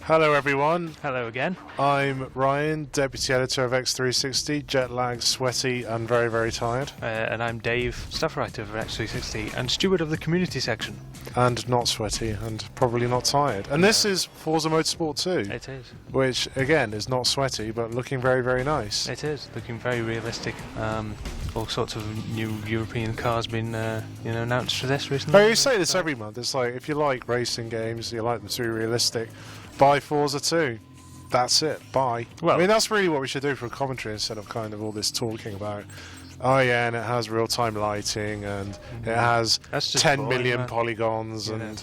Hello everyone, Hello again. I'm Ryan, Deputy Editor of X360, jet lagged, sweaty and very, very tired. And I'm Dave, Staff Writer for X360 and Steward of the Community Section. And not sweaty and probably not tired. And this is Forza Motorsport 2. It is. Which, again, is not sweaty but looking very, very nice. It is, looking very realistic. All sorts of new European cars been announced for this recently. But you say this every month, it's like, if you like racing games, you like them to be realistic, buy Forza 2. That's it, buy. Well, I mean, that's really what we should do for a commentary instead of kind of all this talking about, oh yeah, and it has real-time lighting, and it has 10 million polygons, and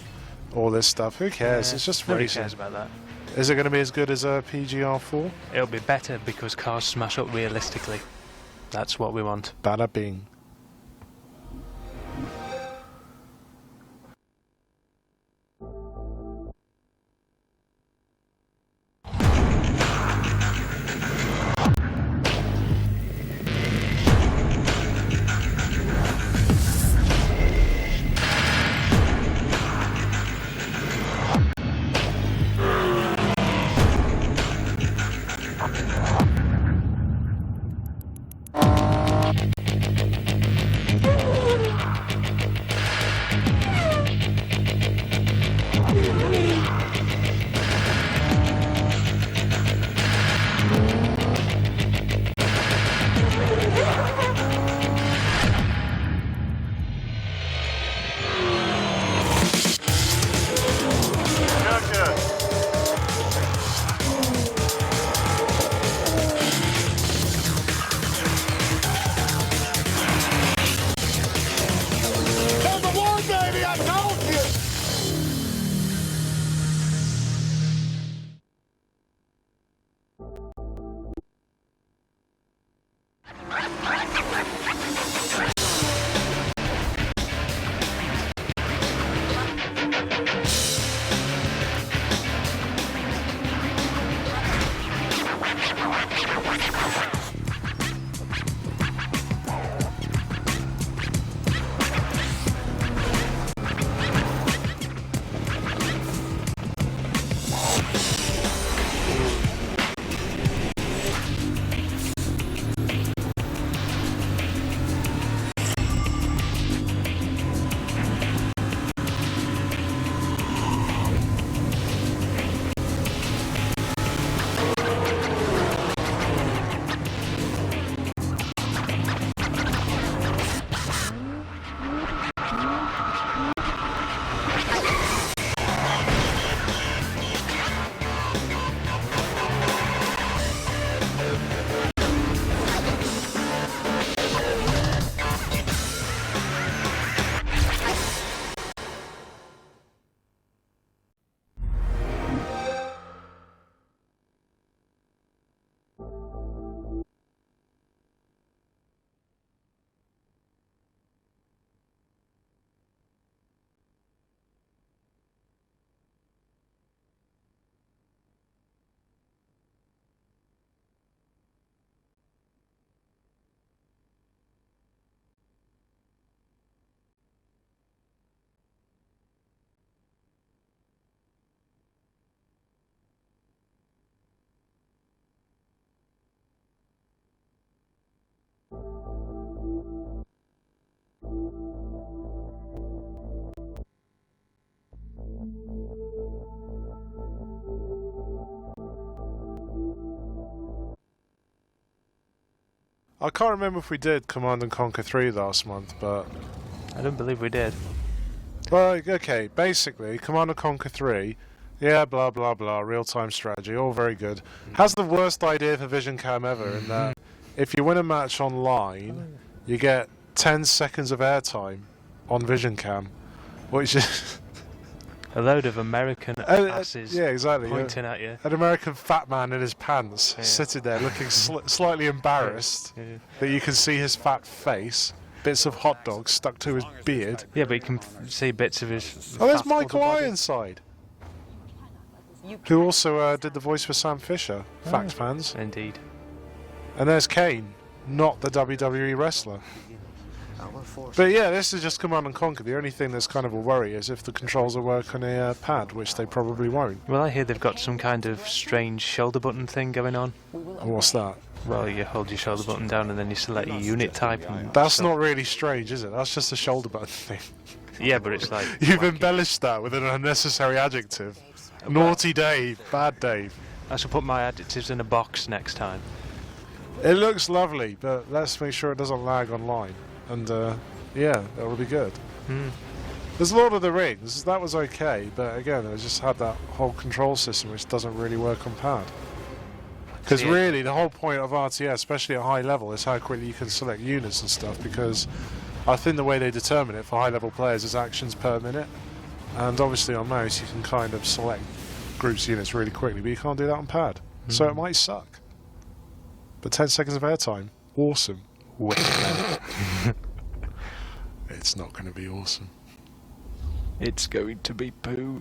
all this stuff. Who cares? It's just nobody racing. cares about that. Is it going to be as good as a PGR4? It'll be better because cars smash up realistically. That's what we want. Bada bing. I can't remember if we did Command and Conquer 3 last month, but... I don't believe we did. Well, okay, basically, Command and Conquer 3, yeah, blah, blah, blah, real-time strategy, all very good. Has the worst idea for Vision Cam ever, in that if you win a match online, you get 10 seconds of airtime on Vision Cam, which is... A load of American asses yeah, exactly, pointing at you. An American fat man in his pants, sitting there looking slightly embarrassed that you can see his fat face, bits of hot dog stuck to his beard. Yeah, but you can see bits of his... Oh, there's Michael Ironside, who also did the voice for Sam Fisher, Fact fans. Indeed. And there's Kane, not the WWE wrestler. But yeah, this is just Command and Conquer. The only thing that's kind of a worry is if the controls will work on a pad, which they probably won't. Well, I hear they've got some kind of strange shoulder button thing going on. What's that? Well, you hold your shoulder button down and then you select your unit type. And that's not really strange, is it? That's just a shoulder button thing. Yeah, but it's like... You've embellished that with an unnecessary adjective. Naughty Dave, bad Dave. I shall put my adjectives in a box next time. It looks lovely, but let's make sure it doesn't lag online. And yeah, that'll be good. There's Lord of the Rings, that was okay, but again, I just had that whole control system which doesn't really work on pad. Because really, the whole point of RTS, especially at high level, is how quickly you can select units and stuff, because I think the way they determine it for high level players is actions per minute. And obviously on mouse you can kind of select groups units really quickly, but you can't do that on pad. So it might suck. But 10 seconds of airtime, awesome. It's not going to be awesome. It's going to be poo.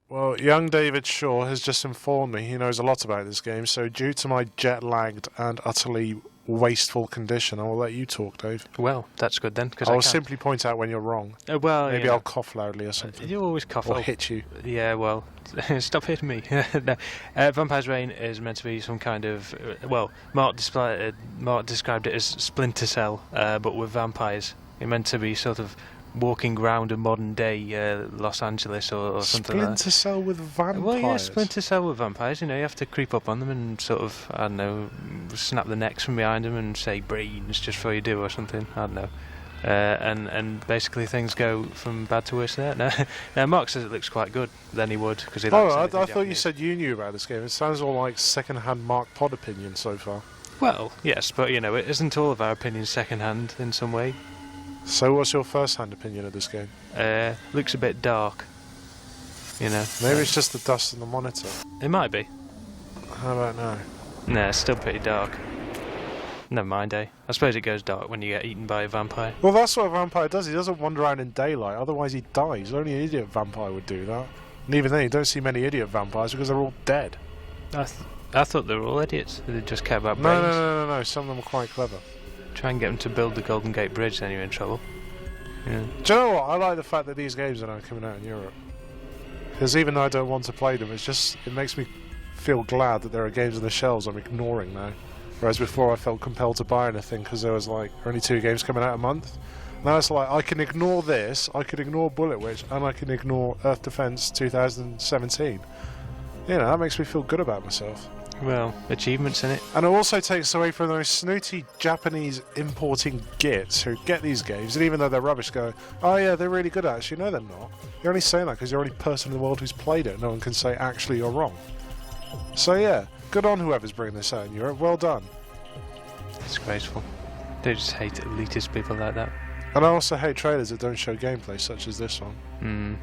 Well, young David Shaw has just informed me he knows a lot about this game, so due to my jet-lagged and utterly wasteful condition, I will let you talk, Dave. Well, that's good then, because I'll simply point out when you're wrong. Well, maybe I'll cough loudly or something. You always cough. Or hit you. Yeah, well, stop hitting me. No. Vampire's Reign is meant to be some kind of... well, Mark described it as Splinter Cell, but with vampires. It's meant to be sort of walking around a modern day Los Angeles or something like that. Splinter Cell with vampires? Well, yeah, Splinter Cell with vampires. You know, you have to creep up on them and sort of, I don't know, snap the necks from behind them and say brains just before you do or something. I don't know. And basically things go from bad to worse there. Now Mark says it looks quite good. Then he would, because he likes I thought you said you knew about this game. It sounds all like second-hand Mark Pod opinion so far. Well, yes, but you know, it isn't all of our opinions second-hand in some way. So what's your first-hand opinion of this game? Looks a bit dark. You know. Maybe it's just the dust on the monitor. It might be. How about now? Nah, it's still pretty dark. Never mind, eh? I suppose it goes dark when you get eaten by a vampire. Well, that's what a vampire does. He doesn't wander around in daylight, otherwise he dies. Only an idiot vampire would do that. And even then, you don't see many idiot vampires because they're all dead. I thought they were all idiots. They just care about brains. No. Some of them are quite clever. Try and get them to build the Golden Gate Bridge, then you're in trouble. Yeah. Do you know what? I like the fact that these games are now coming out in Europe. Because even though I don't want to play them, it makes me feel glad that there are games on the shelves I'm ignoring now. Whereas before I felt compelled to buy anything because there was like only 2 games coming out a month. Now it's like I can ignore this, I can ignore Bullet Witch, and I can ignore Earth Defense 2017. You know, that makes me feel good about myself. Well, achievements in it. And it also takes away from those snooty Japanese importing gits who get these games, and even though they're rubbish, go, oh yeah, they're really good at it. No, they're not. You're only saying that because you're the only person in the world who's played it. No one can say, actually, you're wrong. So yeah, good on whoever's bringing this out in Europe. Well done. Disgraceful. They just hate elitist people like that. And I also hate trailers that don't show gameplay, such as this one.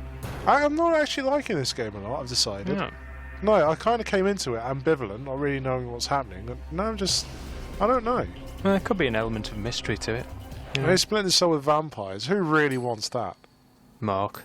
I'm not actually liking this game a lot, I've decided. No, I kind of came into it ambivalent, not really knowing what's happening. And now I don't know. Well, there could be an element of mystery to it. You know? They split the cell with vampires. Who really wants that? Mark.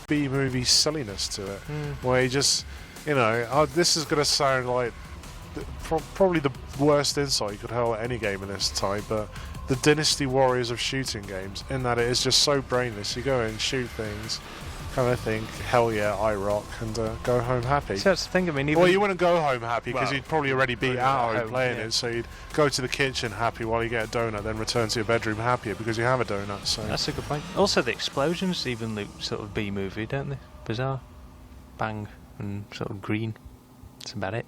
B-movie silliness to it, where he just, you know, this is going to sound like probably the worst insult you could hurl at any game in this type, but the Dynasty Warriors of shooting games, in that it is just so brainless. You go in, shoot things, kind of think, hell yeah, I rock, and go home happy. So that's the thing, I mean, well, you wouldn't go home happy because you'd probably already be out home playing it, so you'd go to the kitchen happy while you get a donut, then return to your bedroom happier because you have a donut. So that's a good point. Also, the explosions even look sort of B-movie, don't they? Bizarre. Bang and sort of green. That's about it.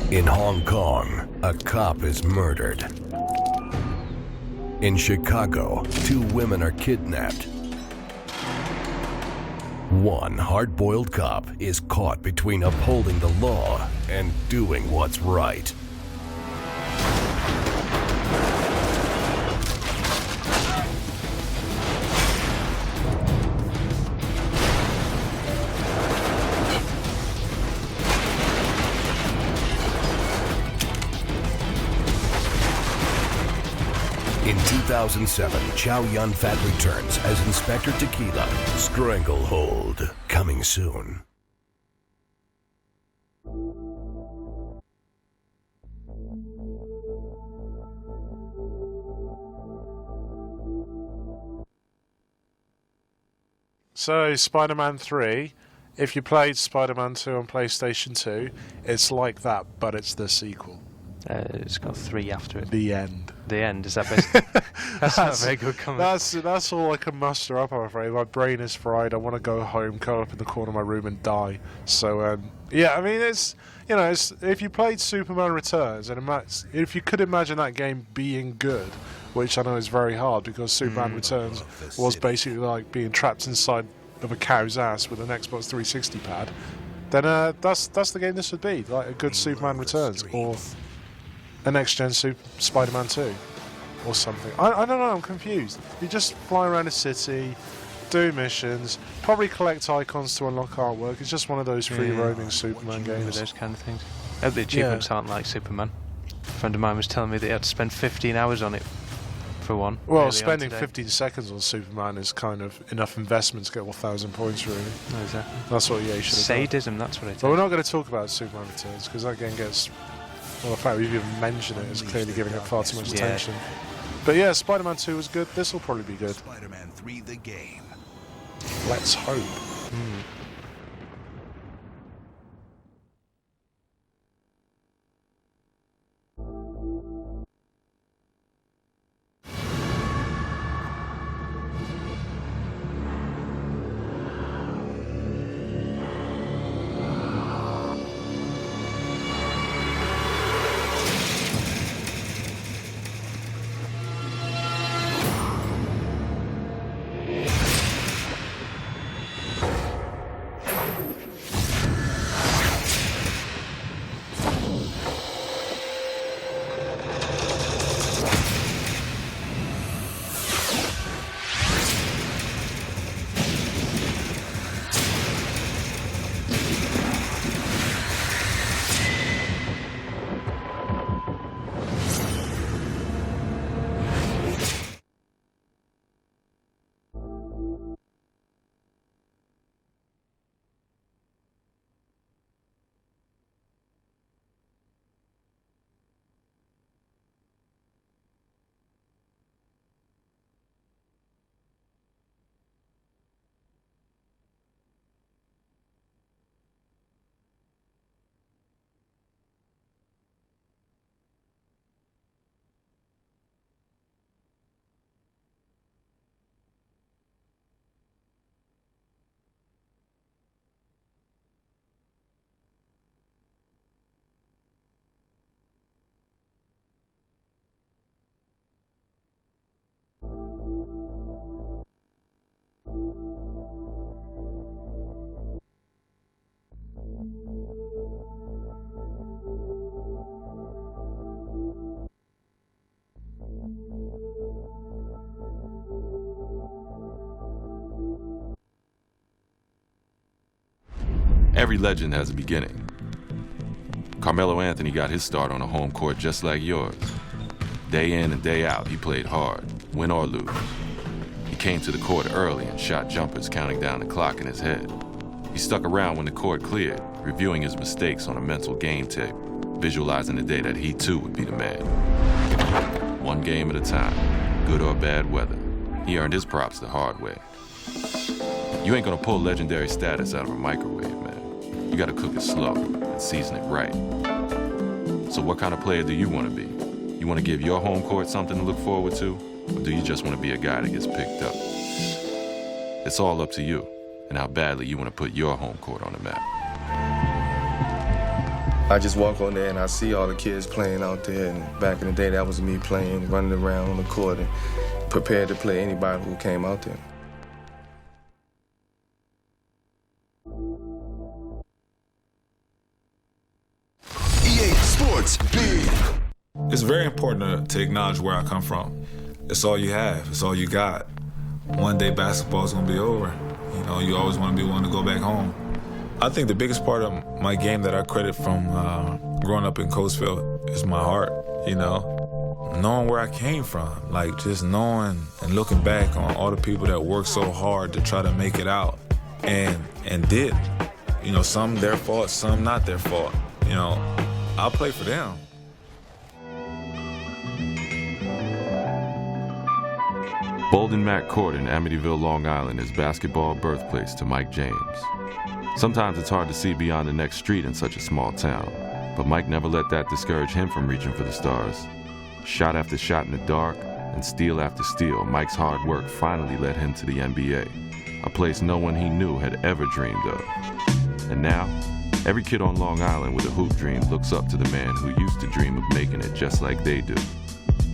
In Hong Kong, a cop is murdered. In Chicago, 2 women are kidnapped. One hard-boiled cop is caught between upholding the law and doing what's right. In 2007, Chow Yun-fat returns as Inspector Tequila. Stranglehold, coming soon. So, Spider-Man 3, if you played Spider-Man 2 on PlayStation 2, it's like that, but it's the sequel. It's got 3 after it. The end. The end, is that best? That's not a very good comment. That's all I can muster up, I'm afraid. My brain is fried. I want to go home, curl up in the corner of my room and die. So, yeah, I mean, it's if you played Superman Returns, and if you could imagine that game being good, which I know is very hard because Superman Returns was basically like being trapped inside of a cow's ass with an Xbox 360 pad, then that's the game this would be, like a good Superman Returns or a next-gen Spider-Man 2 or something. I don't know, I'm confused. You just fly around a city, do missions, probably collect icons to unlock artwork. It's just one of those free-roaming Superman games. Those kind of things. Oh, the achievements aren't like Superman. A friend of mine was telling me that he had to spend 15 hours on it for one. Well, spending 15 seconds on Superman is kind of enough investment to get 1,000 points, really. Oh, exactly. That's what EA should have done. Sadism, that's what it is. But we're not going to talk about Superman Returns because that game gets... Well, the fact we've even mentioned it is clearly giving it far too much attention. But yeah, Spider-Man 2 was good. This will probably be good. Spider-Man 3 the game. Let's hope. Every legend has a beginning. Carmelo Anthony got his start on a home court just like yours. Day in and day out, he played hard, win or lose. He came to the court early and shot jumpers counting down the clock in his head. He stuck around when the court cleared, reviewing his mistakes on a mental game tape, visualizing the day that he too would be the man. One game at a time, good or bad weather. He earned his props the hard way. You ain't gonna pull legendary status out of a microwave, man. You gotta cook it slow and season it right. So what kind of player do you wanna be? You wanna give your home court something to look forward to? Or do you just wanna be a guy that gets picked up? It's all up to you and how badly you wanna put your home court on the map. I just walk on there and I see all the kids playing out there. And back in the day, that was me playing, running around on the court and prepared to play anybody who came out there. EA Sports League. It's very important to acknowledge where I come from. It's all you have. It's all you got. One day basketball's gonna be over. You know, you always want to be willing to go back home. I think the biggest part of my game that I credit from growing up in Coatesville is my heart, you know. Knowing where I came from, like just knowing and looking back on all the people that worked so hard to try to make it out and did. You know, some their fault, some not their fault. You know, I'll play for them. Bolden Mack Court in Amityville, Long Island is basketball birthplace to Mike James. Sometimes it's hard to see beyond the next street in such a small town, but Mike never let that discourage him from reaching for the stars. Shot after shot in the dark, and steal after steal, Mike's hard work finally led him to the NBA, a place no one he knew had ever dreamed of. And now, every kid on Long Island with a hoop dream looks up to the man who used to dream of making it just like they do,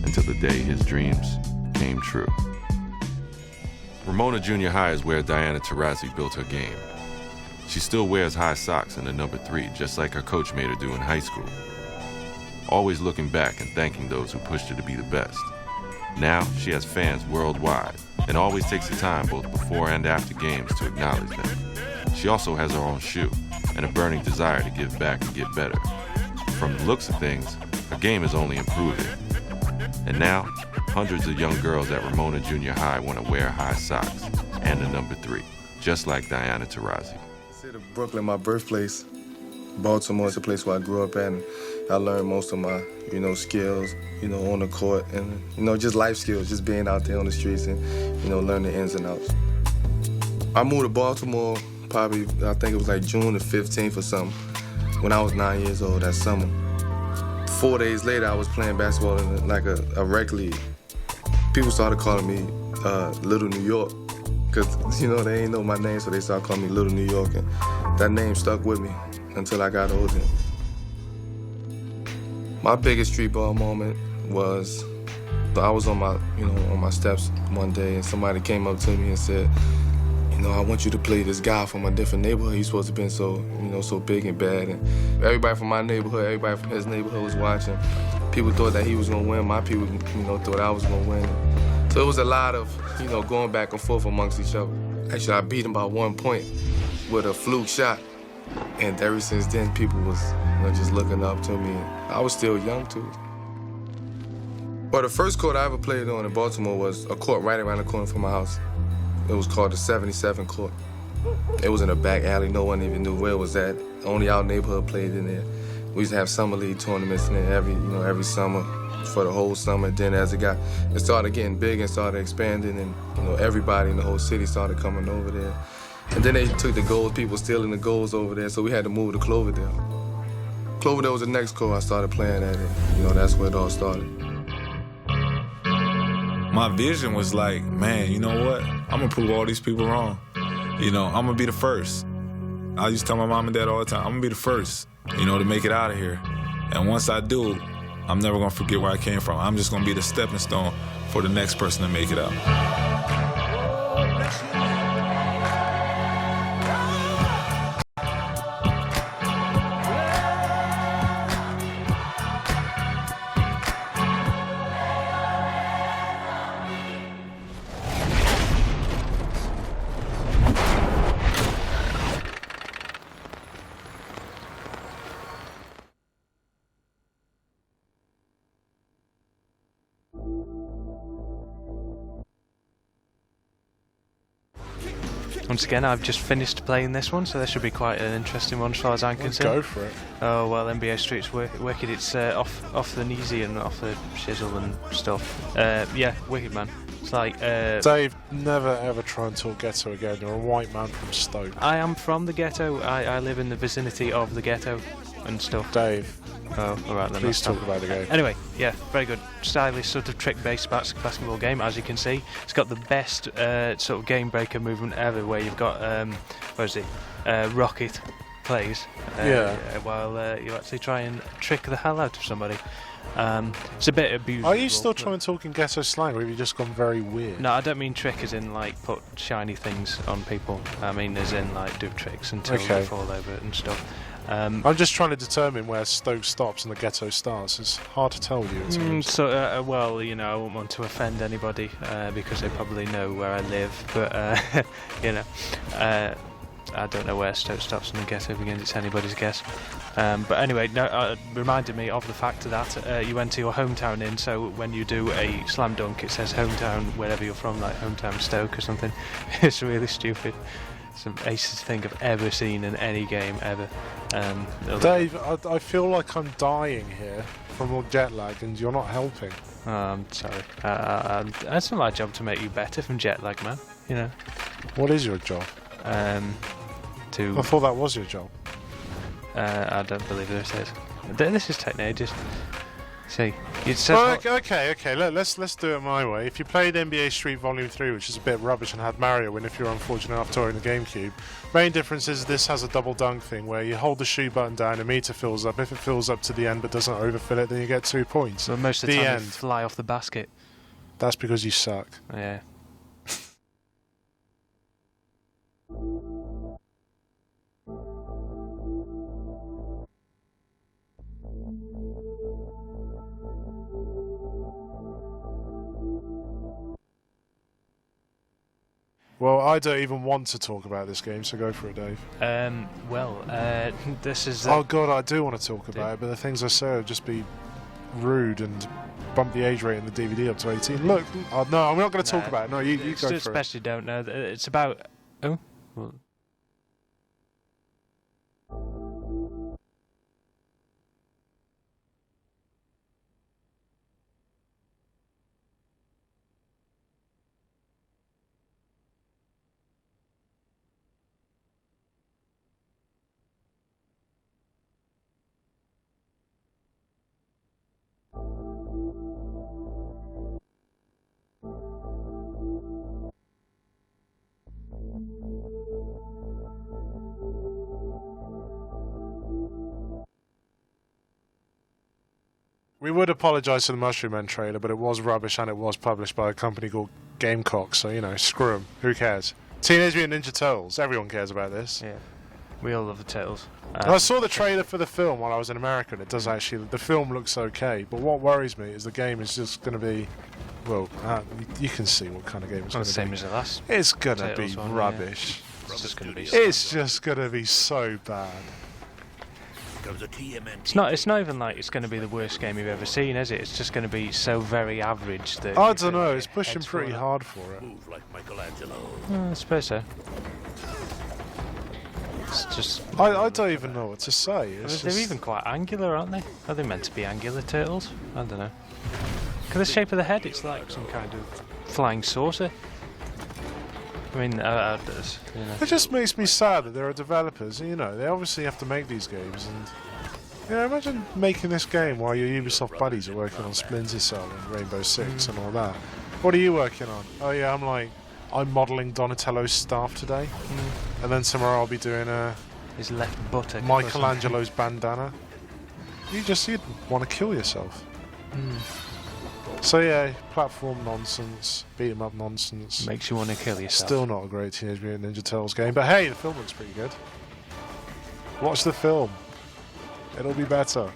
until the day his dreams came true. Ramona Junior High is where Diana Taurasi built her game. She still wears high socks and the number 3, just like her coach made her do in high school. Always looking back and thanking those who pushed her to be the best. Now, she has fans worldwide and always takes the time both before and after games to acknowledge them. She also has her own shoe and a burning desire to give back and get better. From the looks of things, her game is only improving. And now, hundreds of young girls at Ramona Junior High want to wear high socks and the number 3, just like Diana Taurasi. City of Brooklyn, my birthplace. Baltimore is the place where I grew up at, and I learned most of my, skills, on the court, and, just life skills, just being out there on the streets and, learning the ins and outs. I moved to Baltimore probably, I think it was like June the 15th or something, when I was 9 years old that summer. 4 days later, I was playing basketball in like a rec league. People started calling me Little New York, because, they ain't know my name, so they started calling me Little New York, and that name stuck with me until I got older. My biggest street ball moment was, I was on my steps one day, and somebody came up to me and said, I want you to play this guy from a different neighborhood. He's supposed to have been so big and bad. And everybody from my neighborhood, everybody from his neighborhood was watching. People thought that he was gonna win. My people, thought I was gonna win. So it was a lot of, going back and forth amongst each other. Actually, I beat him by 1 point with a fluke shot. And ever since then, people was, just looking up to me. I was still young too. Well, the first court I ever played on in Baltimore was a court right around the corner from my house. It was called the 77 court. It was in a back alley. No one even knew where it was at. Only our neighborhood played in there. We used to have summer league tournaments in there every summer for the whole summer. Then as it started getting big and started expanding, and everybody in the whole city started coming over there. And then they took the goals, people stealing the goals over there, so we had to move to Cloverdale. Cloverdale was the next court I started playing at, and that's where it all started. My vision was like, man, you know what? I'm gonna prove all these people wrong. I'm gonna be the first. I used to tell my mom and dad all the time, I'm gonna be the first, to make it out of here. And once I do, I'm never gonna forget where I came from. I'm just gonna be the stepping stone for the next person to make it out. Once again, I've just finished playing this one, so this should be quite an interesting one as far as I'm concerned. Go for it. Oh well, NBA Street's wicked. It's off the kneesy and off the shizzle and stuff. Yeah, wicked, man. It's like Dave, never ever try and talk ghetto again. You're a white man from Stoke. I am from the ghetto. I live in the vicinity of the ghetto and stuff. Dave. Oh, alright then. Please talk about the game. Anyway, yeah, very good. Stylish sort of trick-based basketball game, as you can see. It's got the best sort of game breaker movement ever, where you've got, Rocket plays. While you actually try and trick the hell out of somebody. It's a bit abusive. Are you still trying to talk in ghetto slang, or have you just gone very weird? No, I don't mean trick as in like put shiny things on people. I mean as in like do tricks until they fall over and stuff. I'm just trying to determine where Stoke stops and the ghetto starts. It's hard to tell you. Well, you know, I wouldn't want to offend anybody because they probably know where I live, but you know, I don't know where Stoke stops and the ghetto begins. It's anybody's guess. But anyway, no, reminded me of the fact that you went to your hometown inn, so when you do a slam dunk, it says hometown wherever you're from, like hometown Stoke or something. It's really stupid. It's the acest thing I've ever seen in any game ever. Dave, I feel like I'm dying here from all jet lag, and you're not helping. I'm sorry. It's not my job to make you better from jet lag, man. You know. What is your job? I thought that was your job. I don't believe it is. This is taking ages. See, okay. Let's do it my way. If you played NBA Street Volume 3, which is a bit rubbish, and had Mario in, if you're unfortunate enough to own the GameCube, main difference is this has a double dunk thing where you hold the shoe button down, a meter fills up. If it fills up to the end but doesn't overfill it, then you get 2 points. So most of the time you fly off the basket. That's because you suck. Yeah. Well, I don't even want to talk about this game, so go for it, Dave. This is... oh god, I do want to talk about it, but the things I say would just be rude and bump the age rate in the DVD up to 18. Look, no, I'm not going to talk about it. No, you go for it. Especially don't know. It's about... Oh? Well, we would apologise for the Mushroom Man trailer, but it was rubbish and it was published by a company called Gamecock, so, you know, screw them. Who cares? Teenage Mutant Ninja Turtles. Everyone cares about this. Yeah. We all love the Turtles. I saw the trailer for the film while I was in America, and it does actually... The film looks okay, but what worries me is the game is just going to be... Well, you can see what kind of game it's going to be. Same as the last. It's going to be rubbish. Yeah. It's just going to be... It's just going to be so bad. It's not even like it's going to be the worst game you've ever seen, is it? It's just going to be so very average that... I don't know, it's pushing pretty hard for it. I suppose so. It's just... I don't even know what to say. They're even quite angular, aren't they? Are they meant to be angular turtles? I don't know. Look at the shape of the head, it's like some kind of flying saucer. I mean, you know. It just makes me sad that there are developers, you know, they obviously have to make these games, and, you know, imagine making this game while your Ubisoft buddies are working on Splinter Cell and Rainbow Six and all that. What are you working on? Oh yeah, I'm modelling Donatello's staff today, and then tomorrow I'll be doing his left buttock. Michelangelo's bandana. You'd want to kill yourself. So yeah, platform nonsense, beat 'em up nonsense. Makes you want to kill yourself. Still not a great Teenage Mutant Ninja Turtles game, but hey, the film looks pretty good. Watch the film. It'll be better.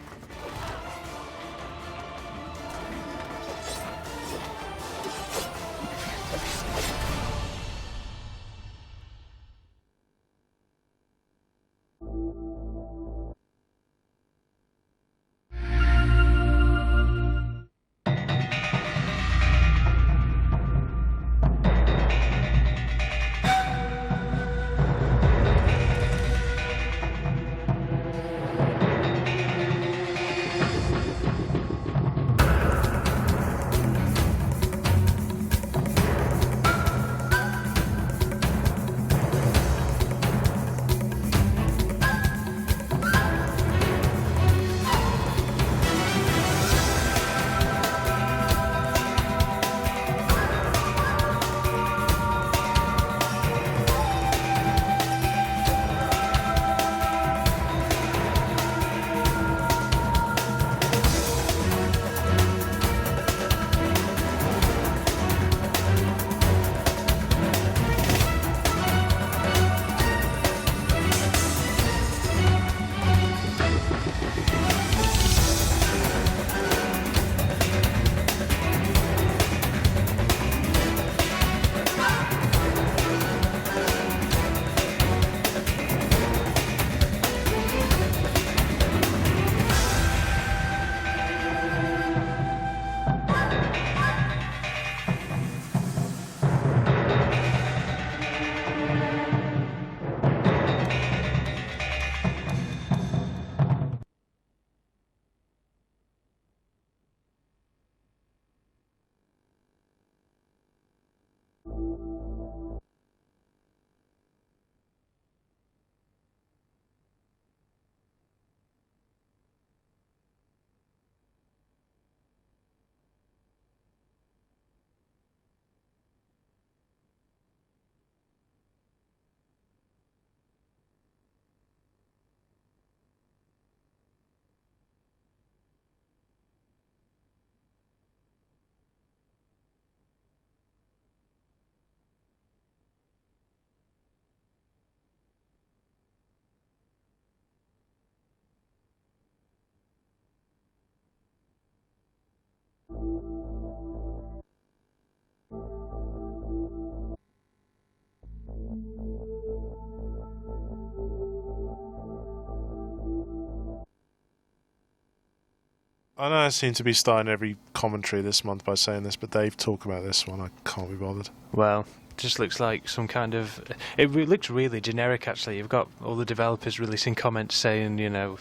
I know I seem to be starting every commentary this month by saying this, but Dave, talk about this one. I can't be bothered. Well, just looks like some kind of... It looks really generic, actually. You've got all the developers releasing comments saying, you know,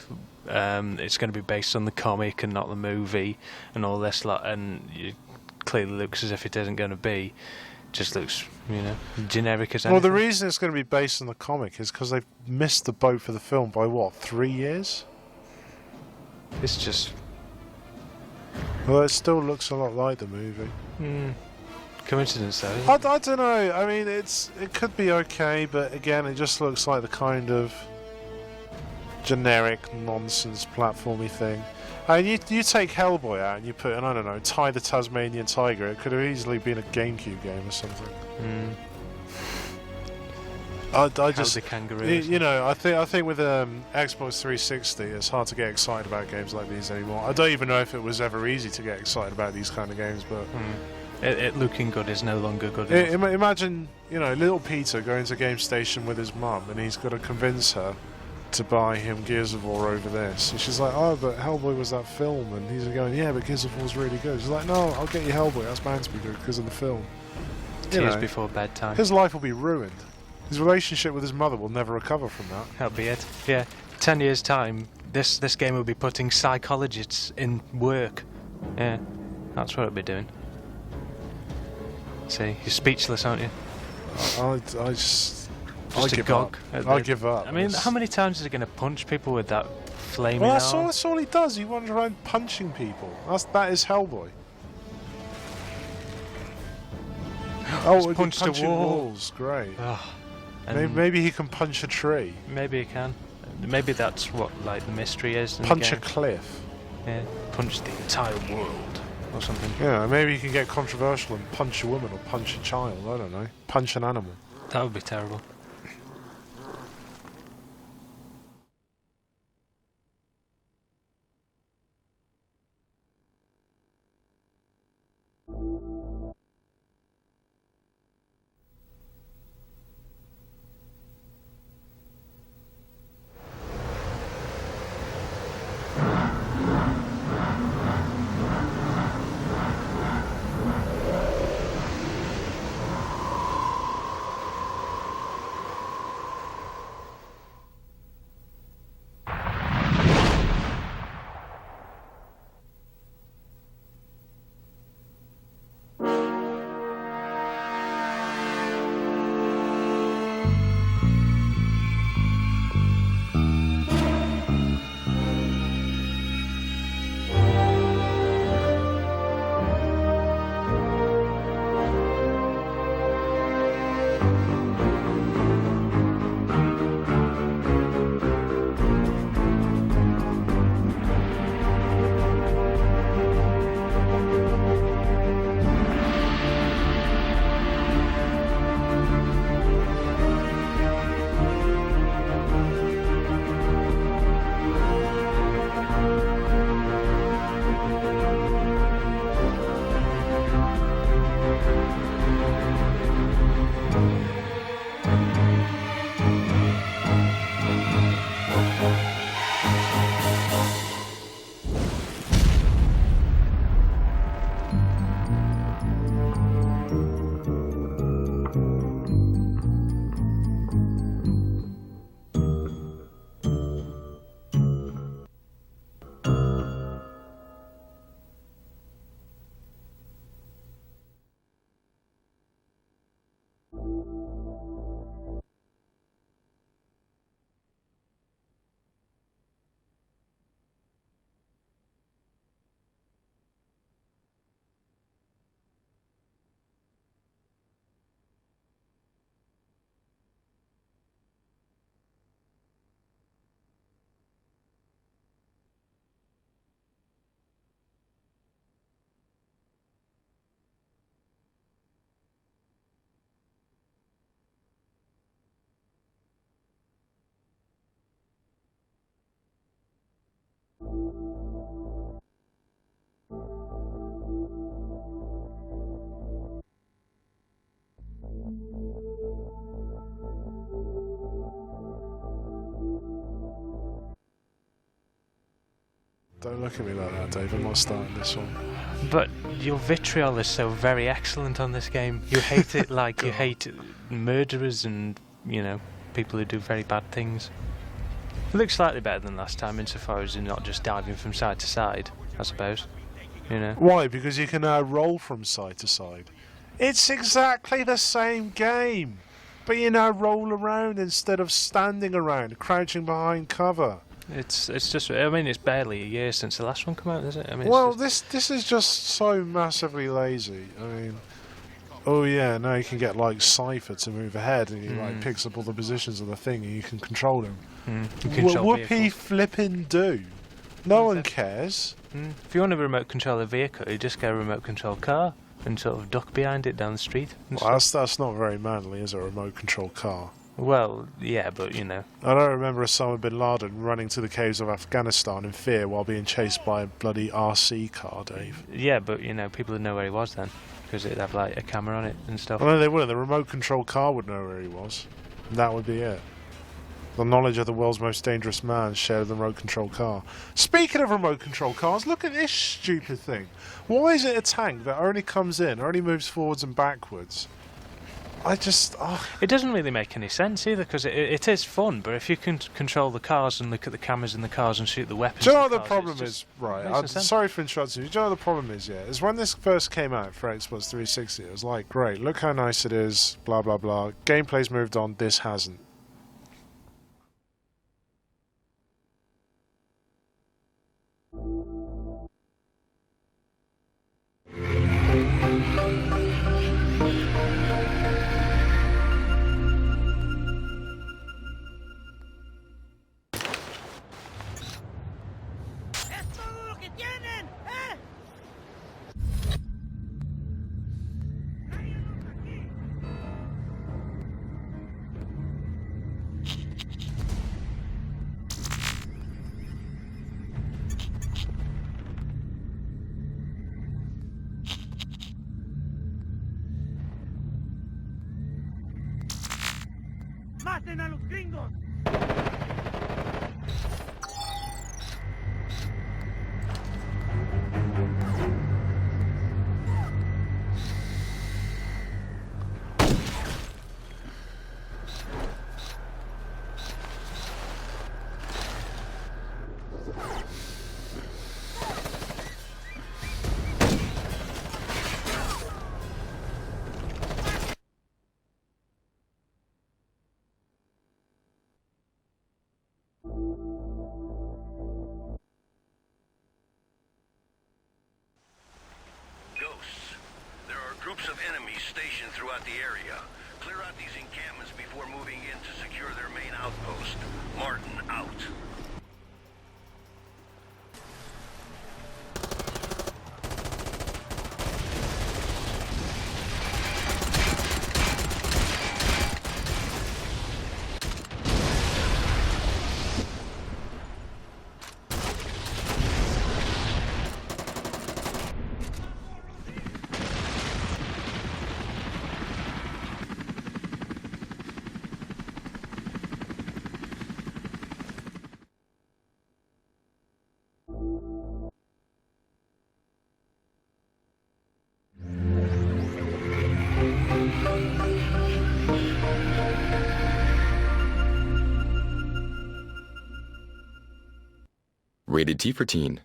it's going to be based on the comic and not the movie and all this lot, and it clearly looks as if it isn't going to be. Just looks, you know, generic as anything. Well, the reason it's going to be based on the comic is because they've missed the boat for the film by, what, 3 years? It's just... Well, it still looks a lot like the movie. Coincidence, though, isn't I it? don't know. I mean, it could be okay, but again, it just looks like the kind of generic nonsense platformy thing. And you take Hellboy out and you put in, I don't know, Ty the Tasmanian Tiger. It could have easily been a GameCube game or something. I just the kangaroo. you know, I think with Xbox 360, it's hard to get excited about games like these anymore. I don't even know if it was ever easy to get excited about these kind of games, but It looking good is no longer good enough. imagine, you know, little Peter going to Game Station with his mum, and he's got to convince her to buy him Gears of War over this. And she's like, oh, but Hellboy was that film, and he's going, yeah, but Gears of War's really good. She's like, no, I'll get you Hellboy. That's bound to be good because of the film. Tears before bedtime. His life will be ruined. His relationship with his mother will never recover from that. That'll be it. Yeah, 10 years' time, this game will be putting psychologists in work. Yeah, that's what it'll be doing. See, you're speechless, aren't you? I give gog up. I give up. I mean, how many times is he going to punch people with that flaming Well, arm? that's all he does. He wanders around punching people. That is Hellboy. He's he punched a punching wall. walls. Great. And Maybe he can punch a tree. maybe he can. Maybe that's what like the mystery is. In the Punch a game. cliff. Yeah, punch the entire world or something. Yeah, maybe he can get controversial and punch a woman or punch a child. I don't know. Punch an animal. That would be terrible. Don't look at me like that, Dave. I'm not starting this one. But your vitriol is so very excellent on this game. You hate it like you hate murderers and, you know, people who do very bad things. It looks slightly better than last time insofar as you're not just diving from side to side, I suppose. You know. Why? Because you can now roll from side to side. It's exactly the same game, but you now roll around instead of standing around, crouching behind cover. It's just, I mean, it's barely a year since the last one came out, is it? I mean, well, this is just so massively lazy. I mean, oh yeah, now you can get like Cypher to move ahead, and he like picks up all the positions of the thing, and you can control him. Whoopie flippin' do. No one cares. If you want to remote control a vehicle, you just get a remote control car and sort of duck behind it down the street. Well, that's not very manly, is it, a remote control car? Well, yeah, but you know. I don't remember Osama bin Laden running to the caves of Afghanistan in fear while being chased by a bloody RC car, Dave. Yeah, but you know, people would know where he was then, because it'd have like a camera on it and stuff. Well, no, they wouldn't. The remote control car would know where he was. And that would be it. The knowledge of the world's most dangerous man shared the remote control car. Speaking of remote control cars, look at this stupid thing. Why is it a tank that only comes in, only moves forwards and backwards? It doesn't really make any sense either, because it is fun, but if you can control the cars and look at the cameras in the cars and shoot the weapons... Do you know what the problem is? Right, I'm sorry for interrupting you. Do you know what the problem is, yeah? Is when this first came out for Xbox 360, it was like, great, look how nice it is, blah, blah, blah. Gameplay's moved on, this hasn't. ¡Maten a los gringos! Groups of enemies stationed throughout the area. Clear out these encampments before moving in to secure their main outpost. Martin out. Rated T for Teen.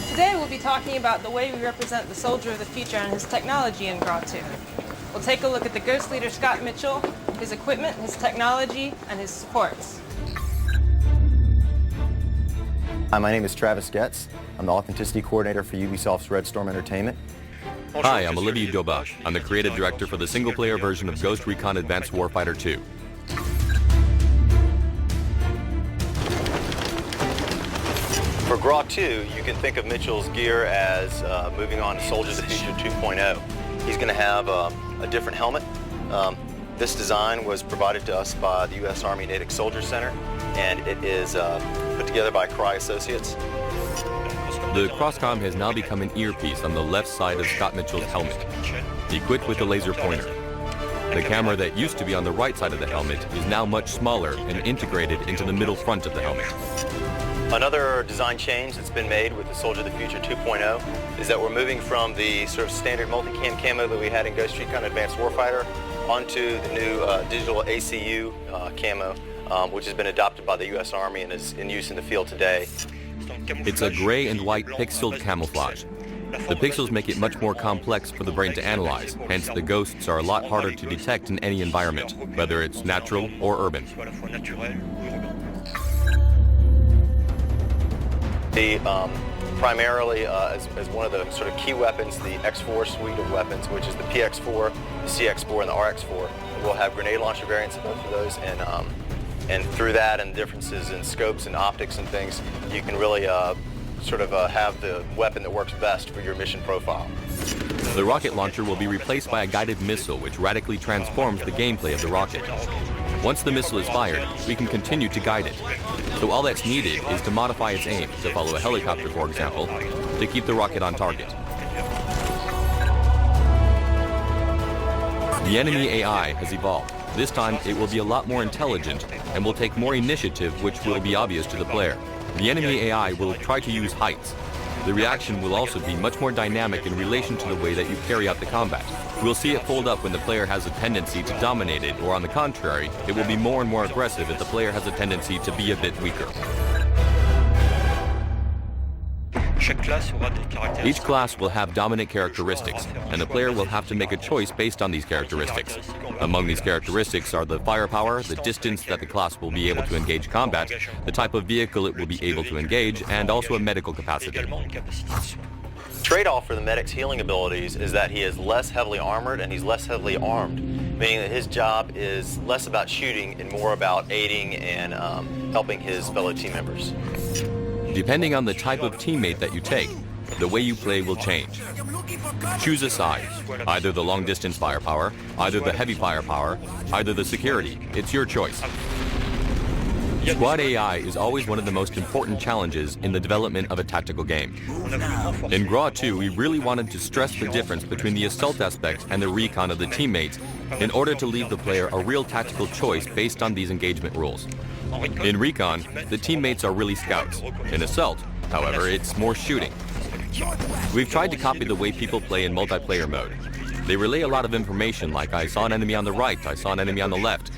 Today we'll be talking about the way we represent the soldier of the future and his technology in Graw 2. We'll take a look at the Ghost Leader Scott Mitchell, his equipment, his technology, and his supports. Hi, my name is Travis Getz. I'm the Authenticity Coordinator for Ubisoft's Red Storm Entertainment. Hi, I'm Olivier Daubach. I'm the Creative Director for the single-player version of Ghost Recon Advanced Warfighter 2. For Graw 2, you can think of Mitchell's gear as moving on to Soldier of the Future 2.0. He's going to have a different helmet, This design was provided to us by the U.S. Army Natick Soldier Center, and it is put together by Cry Associates. The Crosscom has now become an earpiece on the left side of Scott Mitchell's helmet, equipped with a laser pointer. The camera that used to be on the right side of the helmet is now much smaller and integrated into the middle front of the helmet. Another design change that's been made with the Soldier of the Future 2.0 is that we're moving from the sort of standard multicam camo that we had in Ghost Recon Advanced Warfighter onto the new digital ACU camo, which has been adopted by the U.S. Army and is in use in the field today. It's a gray and white pixeled camouflage. The pixels make it much more complex for the brain to analyze, hence the ghosts are a lot harder to detect in any environment, whether it's natural or urban. Primarily as one of the sort of key weapons, the X4 suite of weapons, which is the PX4, the CX4, and the RX4. We'll have grenade launcher variants of both of those, and through that and differences in scopes and optics and things, you can really have the weapon that works best for your mission profile. The rocket launcher will be replaced by a guided missile, which radically transforms the gameplay of the rocket. Once the missile is fired, we can continue to guide it. So all that's needed is to modify its aim, to follow a helicopter, for example, to keep the rocket on target. The enemy AI has evolved. This time, it will be a lot more intelligent and will take more initiative, which will be obvious to the player. The enemy AI will try to use heights. The reaction will also be much more dynamic in relation to the way that you carry out the combat. We'll see it fold up when the player has a tendency to dominate it, or on the contrary, it will be more and more aggressive if the player has a tendency to be a bit weaker. Each class will have dominant characteristics, and the player will have to make a choice based on these characteristics. Among these characteristics are the firepower, the distance that the class will be able to engage combat, the type of vehicle it will be able to engage, and also a medical capacity. Trade-off for the medic's healing abilities is that he is less heavily armored and he's less heavily armed, meaning that his job is less about shooting and more about aiding and helping his fellow team members. Depending on the type of teammate that you take, the way you play will change. Choose a side, either the long-distance firepower, either the heavy firepower, either the security. It's your choice. Squad AI is always one of the most important challenges in the development of a tactical game. In GRAW 2, we really wanted to stress the difference between the assault aspect and the recon of the teammates in order to leave the player a real tactical choice based on these engagement rules. In recon, the teammates are really scouts. In assault, however, it's more shooting. We've tried to copy the way people play in multiplayer mode. They relay a lot of information like, I saw an enemy on the right, I saw an enemy on the left.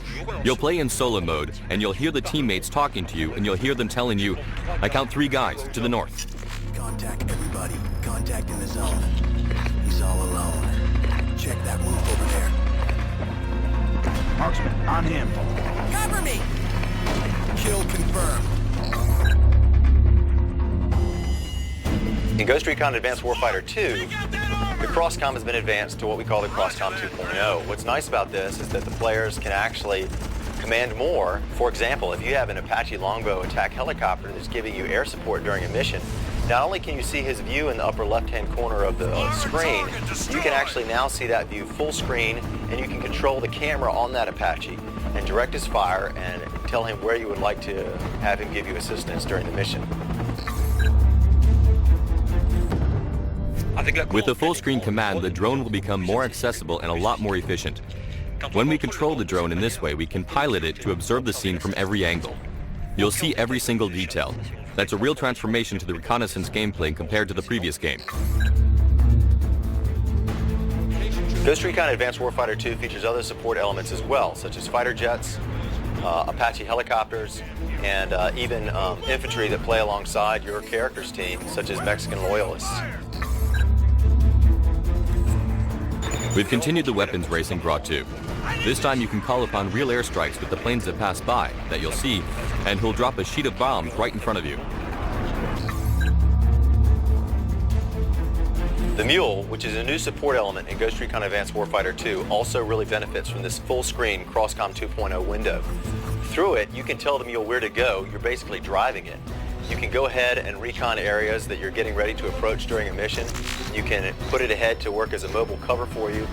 You'll play in solo mode, and you'll hear the teammates talking to you, and you'll hear them telling you, I count 3 guys to the north. Contact everybody. Contact in the zone. He's all alone. Check that roof over there. Marksman, on him. Cover me! Kill confirmed. In Ghost Recon Advanced Warfighter 2, the Crosscom has been advanced to what we call the Crosscom 2.0. What's nice about this is that the players can actually command more. For example, if you have an Apache Longbow attack helicopter that's giving you air support during a mission, not only can you see his view in the upper left-hand corner of the screen, you can actually now see that view full screen, and you can control the camera on that Apache and direct his fire and tell him where you would like to have him give you assistance during the mission. With the full-screen command, the drone will become more accessible and a lot more efficient. When we control the drone in this way, we can pilot it to observe the scene from every angle. You'll see every single detail. That's a real transformation to the reconnaissance gameplay compared to the previous game. Ghost Recon Advanced Warfighter 2 features other support elements as well, such as fighter jets, Apache helicopters, and even infantry that play alongside your character's team, such as Mexican loyalists. We've continued the weapons race in GRAW 2. This time you can call upon real airstrikes with the planes that pass by, that you'll see, and who'll drop a sheet of bombs right in front of you. The Mule, which is a new support element in Ghost Recon Advanced Warfighter 2, also really benefits from this full-screen Crosscom 2.0 window. Through it, you can tell the Mule where to go. You're basically driving it. You can go ahead and recon areas that you're getting ready to approach during a mission. You can put it ahead to work as a mobile cover for you.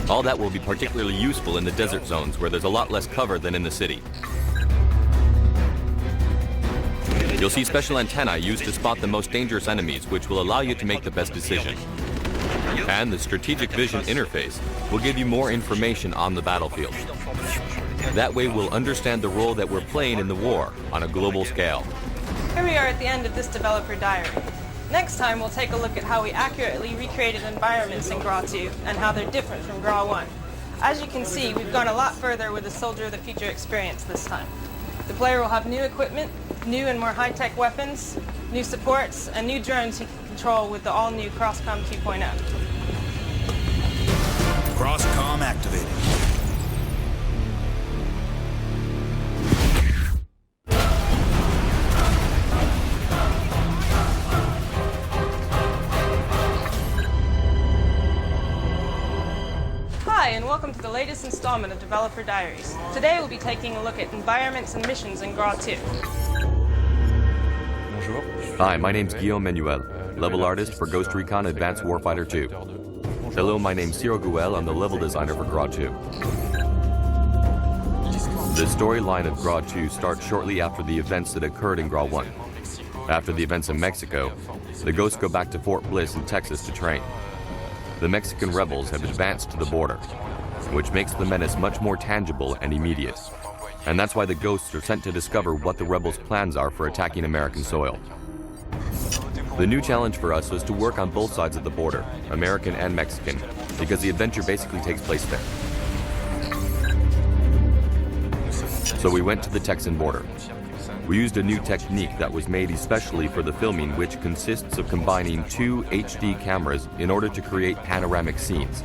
All that will be particularly useful in the desert zones where there's a lot less cover than in the city. You'll see special antennae used to spot the most dangerous enemies, which will allow you to make the best decision. And the Strategic Vision interface will give you more information on the battlefield. That way we'll understand the role that we're playing in the war on a global scale. Here we are at the end of this developer diary. Next time we'll take a look at how we accurately recreated environments in GRAW 2 and how they're different from GRAW 1. As you can see, we've gone a lot further with the Soldier of the Future experience this time. The player will have new equipment, new and more high-tech weapons, new supports, and new drones he can control with the all-new CrossCom 2.0. CrossCom activated. Hi, and welcome to the latest installment of Developer Diaries. Today we'll be taking a look at environments and missions in GRAW 2. Hi, my name's Guillaume Manuel, level artist for Ghost Recon Advanced Warfighter 2. Hello, my name's Cyril Gouel, I'm the level designer for GRAW 2. The storyline of GRAW 2 starts shortly after the events that occurred in GRAW 1. After the events in Mexico, the Ghosts go back to Fort Bliss in Texas to train. The Mexican rebels have advanced to the border, which makes the menace much more tangible and immediate. And that's why the Ghosts are sent to discover what the rebels' plans are for attacking American soil. The new challenge for us was to work on both sides of the border, American and Mexican, because the adventure basically takes place there. So we went to the Texan border. We used a new technique that was made especially for the filming, which consists of combining two HD cameras in order to create panoramic scenes.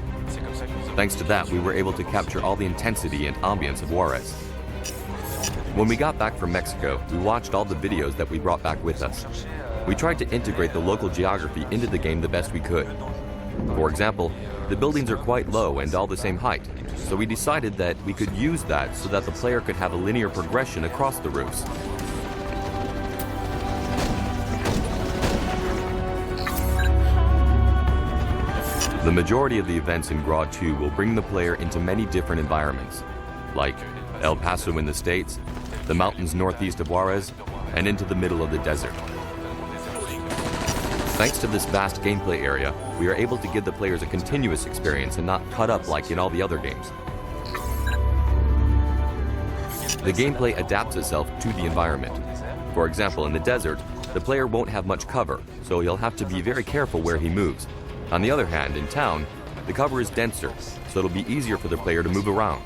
Thanks to that, we were able to capture all the intensity and ambience of Juarez. When we got back from Mexico, we watched all the videos that we brought back with us. We tried to integrate the local geography into the game the best we could. For example, the buildings are quite low and all the same height, so we decided that we could use that so that the player could have a linear progression across the roofs. The majority of the events in GRAW 2 will bring the player into many different environments, like El Paso in the States, the mountains northeast of Juarez, and into the middle of the desert. Thanks to this vast gameplay area, we are able to give the players a continuous experience and not cut up like in all the other games. The gameplay adapts itself to the environment. For example, in the desert, the player won't have much cover, so he'll have to be very careful where he moves. On the other hand, in town, the cover is denser, so it'll be easier for the player to move around.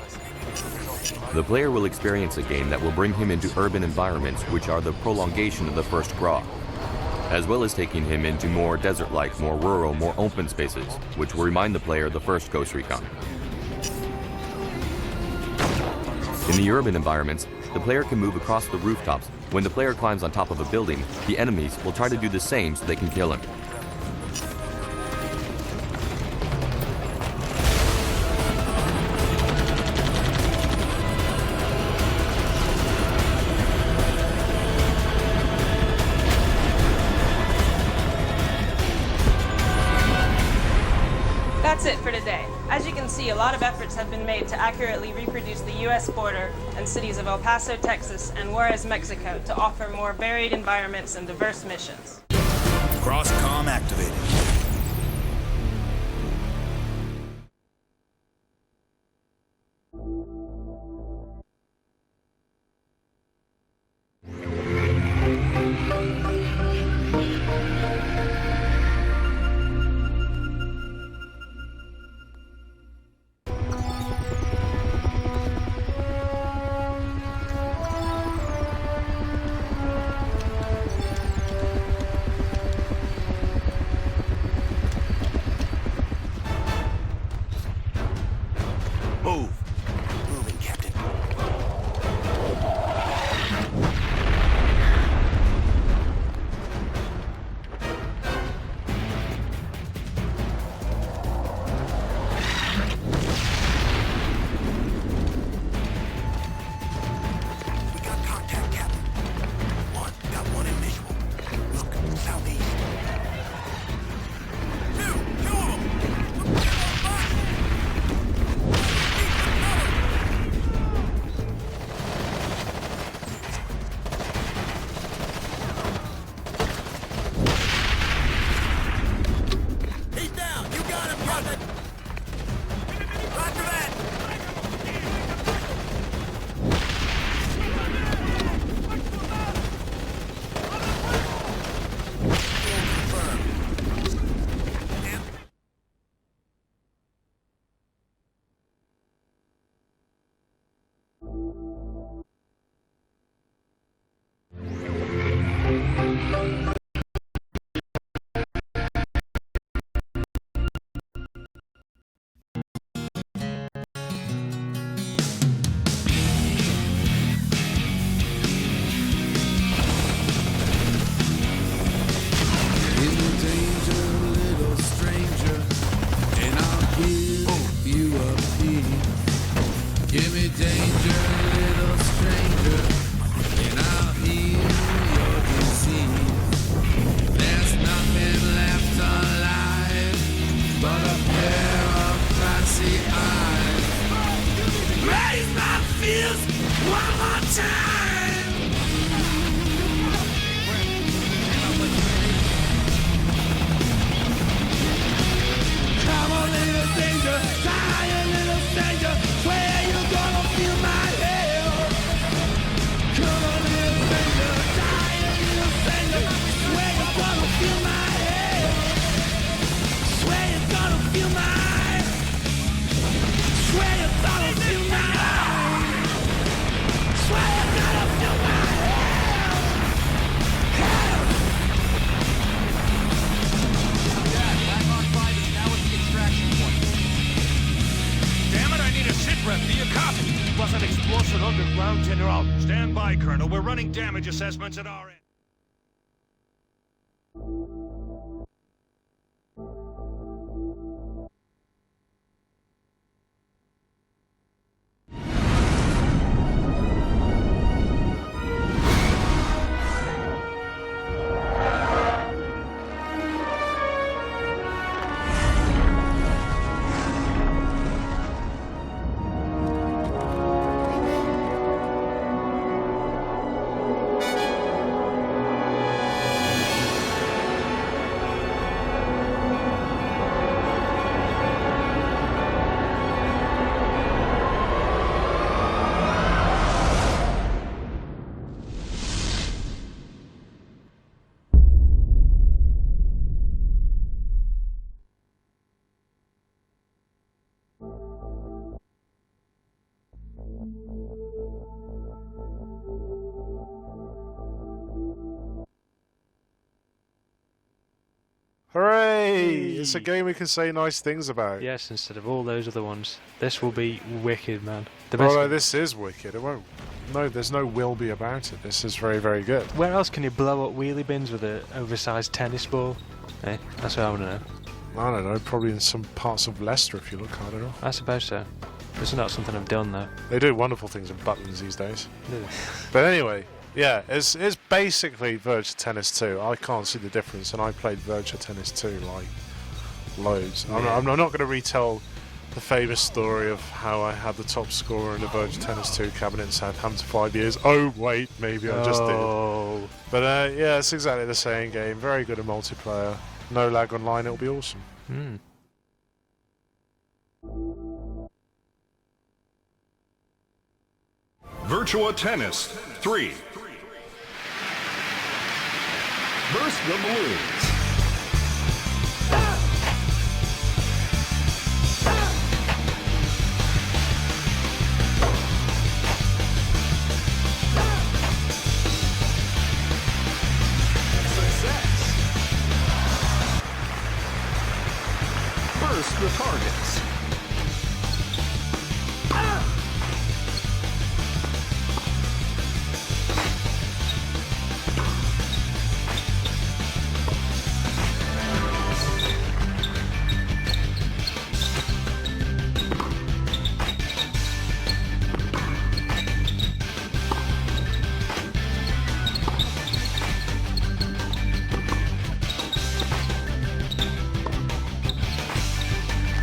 The player will experience a game that will bring him into urban environments, which are the prolongation of the first GRAW, as well as taking him into more desert-like, more rural, more open spaces, which will remind the player of the first Ghost Recon. In the urban environments, the player can move across the rooftops. When the player climbs on top of a building, the enemies will try to do the same so they can kill him. That's it for today. As you can see, a lot of efforts have been made to accurately reproduce the U.S. border and cities of El Paso, Texas, and Juarez, Mexico, to offer more varied environments and diverse missions. CrossCom activated. Aye, Colonel. We're running damage assessments at our end. Hooray! It's a game we can say nice things about. Yes, instead of all those other ones. This will be wicked, man. The Well, best. no, this is wicked. It won't. No, there's no will be about it. This is very, very good. Where else can you blow up wheelie bins with an oversized tennis ball? Eh? That's what I want to know. I don't know. Probably in some parts of Leicester if you look hard enough. I suppose so. It's not something I've done, though. They do wonderful things in Butlins these days. Do they? But anyway, yeah, it's basically Virtua Tennis 2. I can't see the difference, and I played Virtua Tennis 2 like loads. Yeah. I'm not going to retell the famous story of how I had the top scorer in the Virtua Tennis 2 cabinet in Southampton for 5 years. Oh wait, maybe I just did. But yeah, it's exactly the same game. Very good at multiplayer. No lag online. It'll be awesome. Hmm. Virtua Tennis 3. Burst the balloons. Success. Burst the targets.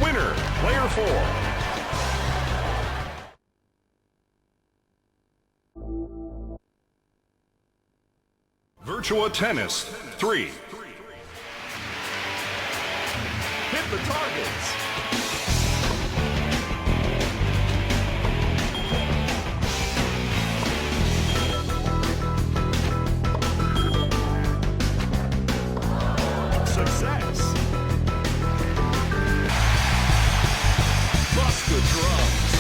Winner, player 4. Virtua Tennis 3. Hit the targets. Success. Bust the drums.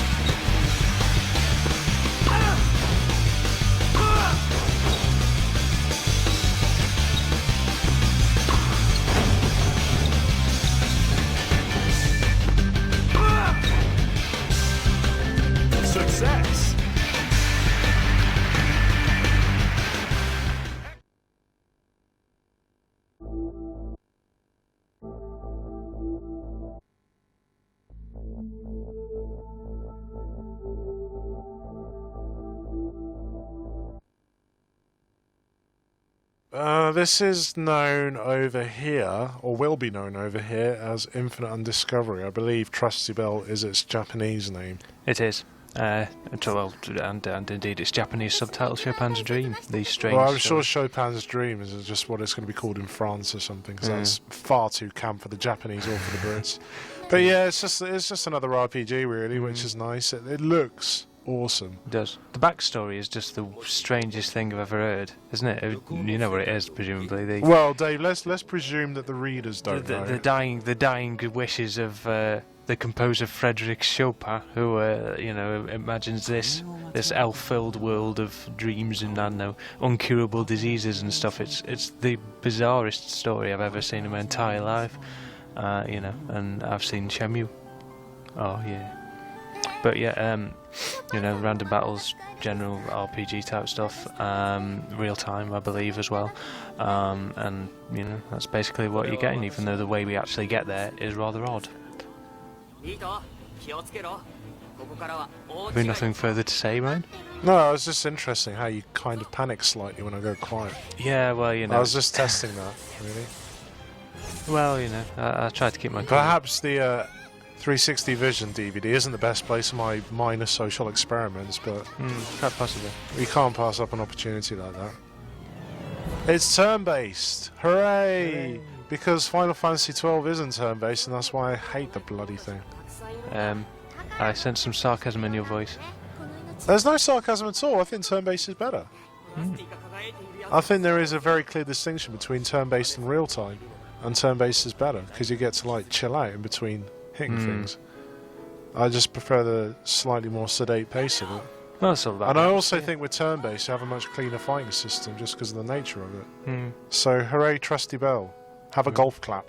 Success. This is known over here, or will be known over here, as Infinite Undiscovery. I believe Trusty Bell is its Japanese name. It is. And indeed, it's Japanese subtitle Chopin's Dream. These strange. Well, I'm sure Chopin's Dream is just what it's going to be called in France or something, because that's far too camp for the Japanese or for the Brits. But yeah, it's just another RPG really, which is nice. It looks awesome. It does. The backstory is just the strangest thing I've ever heard, isn't it? You know what it is, presumably. Well, Dave, let's presume that the readers don't know. The dying wishes of the composer Frédéric Chopin, who imagines this elf-filled world of dreams and, I don't know, uncurable diseases and stuff. It's the bizarrest story I've ever seen in my entire life. And I've seen Shenmue. Oh yeah. But yeah, random battles, general RPG type stuff, real time, I believe, as well. And that's basically what you're getting, even though the way we actually get there is rather odd. Have we nothing further to say, Ryan? No, it's just interesting how you kind of panic slightly when I go quiet. Yeah, well, I was just testing that, really. Well, I tried to keep my... Perhaps the 360 Vision DVD isn't the best place for my minor social experiments, but... quite possibly. You can't pass up an opportunity like that. It's turn-based! Hooray! Because Final Fantasy XII isn't turn-based, and that's why I hate the bloody thing. I sense some sarcasm in your voice. There's no sarcasm at all. I think turn-based is better. I think there is a very clear distinction between turn-based and real-time, and turn-based is better because you get to chill out in between hitting things. I just prefer the slightly more sedate pace of it. Well, that's all about and I also think with turn-based you have a much cleaner fighting system just because of the nature of it. So hooray, Trusty Bell. Have a golf clap.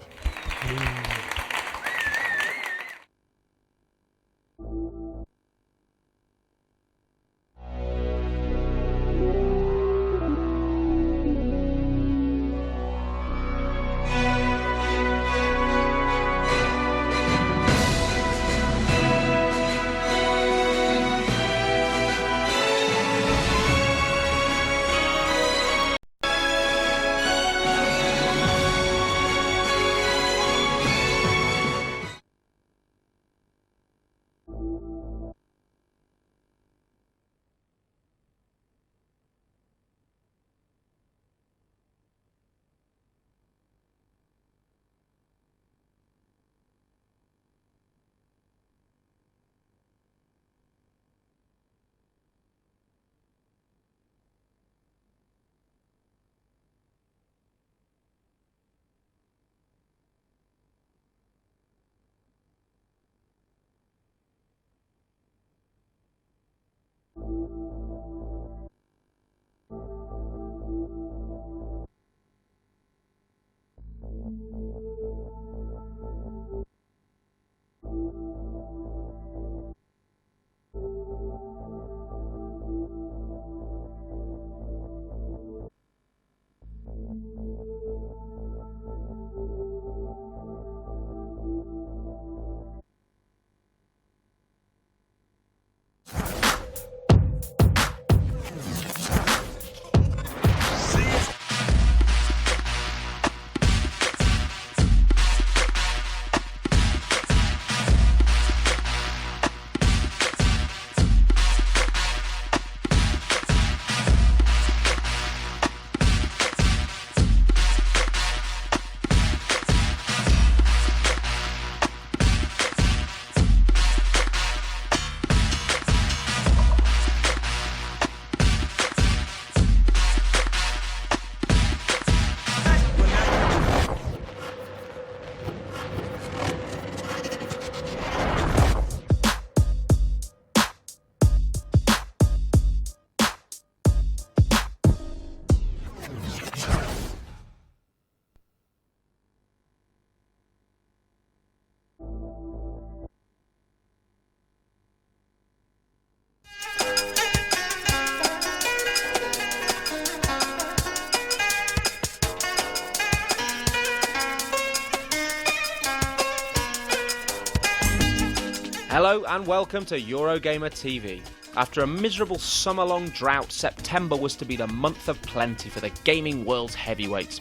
Hello and welcome to Eurogamer TV. After a miserable summer-long drought, September was to be the month of plenty for the gaming world's heavyweights.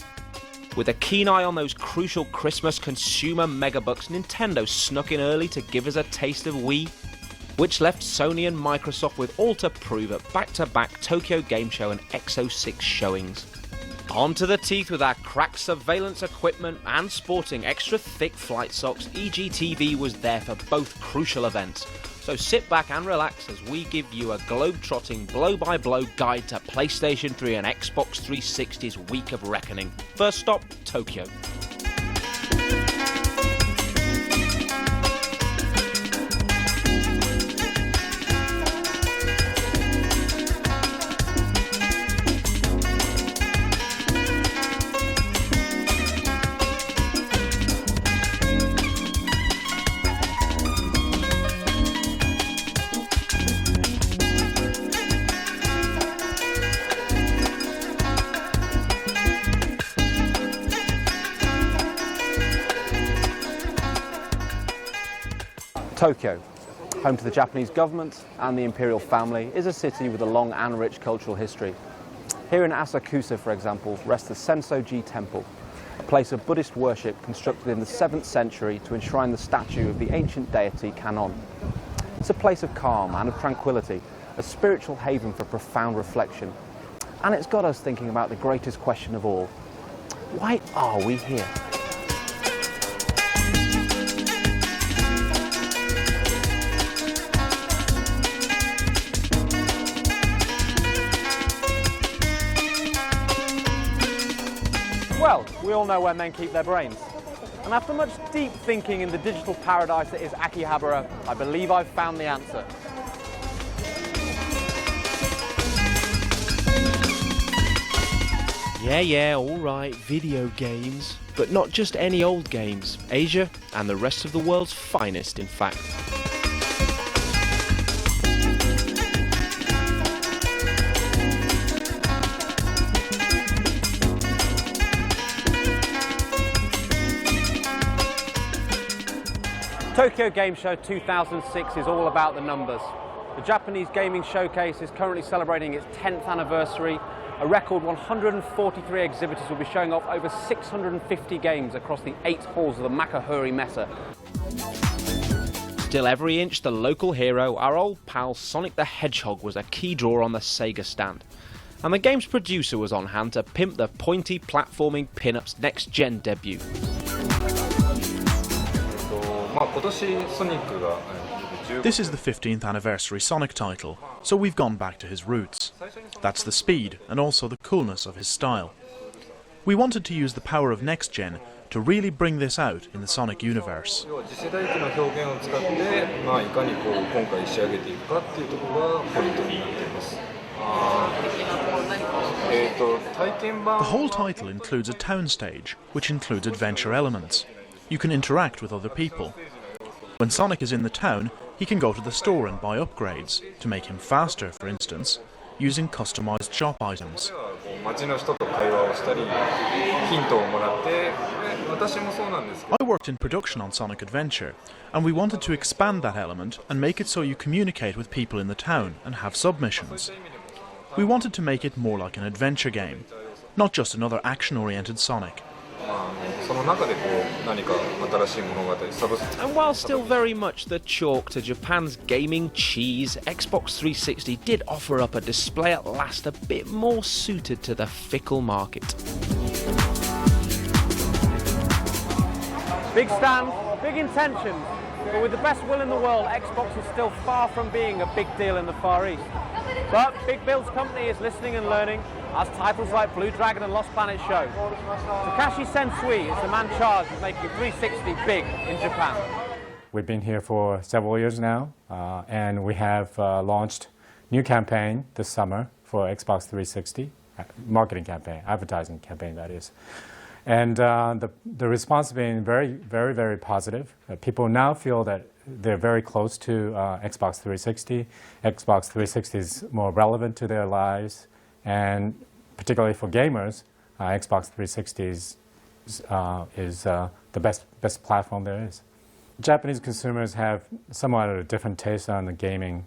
With a keen eye on those crucial Christmas consumer megabucks, Nintendo snuck in early to give us a taste of Wii, which left Sony and Microsoft with all to prove at back-to-back Tokyo Game Show and Exo 6 showings. Onto the teeth with our cracked surveillance equipment and sporting extra thick flight socks, EGTV was there for both crucial events. So sit back and relax as we give you a globe-trotting, blow-by-blow guide to PlayStation 3 and Xbox 360's week of reckoning. First stop, Tokyo. Tokyo, home to the Japanese government and the imperial family, is a city with a long and rich cultural history. Here in Asakusa, for example, rests the Sensoji Temple, a place of Buddhist worship constructed in the 7th century to enshrine the statue of the ancient deity Kannon. It's a place of calm and of tranquility, a spiritual haven for profound reflection. And it's got us thinking about the greatest question of all. Why are we here? Well, we all know where men keep their brains. And after much deep thinking in the digital paradise that is Akihabara, I believe I've found the answer. Yeah, all right, video games. But not just any old games. Asia and the rest of the world's finest, in fact. Tokyo Game Show 2006 is all about the numbers. The Japanese Gaming Showcase is currently celebrating its 10th anniversary. A record 143 exhibitors will be showing off over 650 games across the 8 halls of the Makuhari Messe. Still every inch the local hero, our old pal Sonic the Hedgehog was a key draw on the Sega stand. And the game's producer was on hand to pimp the pointy platforming pin-up's next-gen debut. This is the 15th anniversary Sonic title, so we've gone back to his roots. That's the speed and also the coolness of his style. We wanted to use the power of next gen to really bring this out in the Sonic universe. The whole title includes a town stage, which includes adventure elements. You can interact with other people. When Sonic is in the town, he can go to the store and buy upgrades, to make him faster, for instance, using customized shop items. I worked in production on Sonic Adventure, and we wanted to expand that element and make it so you communicate with people in the town and have submissions. We wanted to make it more like an adventure game, not just another action-oriented Sonic. And while still very much the chalk to Japan's gaming cheese, Xbox 360 did offer up a display at last a bit more suited to the fickle market. Big stand, big intentions, but with the best will in the world, Xbox is still far from being a big deal in the Far East. But Big Build's company is listening and learning, as titles like Blue Dragon and Lost Planet show. Takashi Sensui is the man charged with making 360 big in Japan. We've been here for several years now, and we have launched new campaign this summer for Xbox 360, marketing campaign, advertising campaign that is. And the response has been very, very, very positive. People now feel that they're very close to Xbox 360. Xbox 360 is more relevant to their lives, and particularly for gamers, Xbox 360 is the best platform there is. Japanese consumers have somewhat of a different taste on the gaming.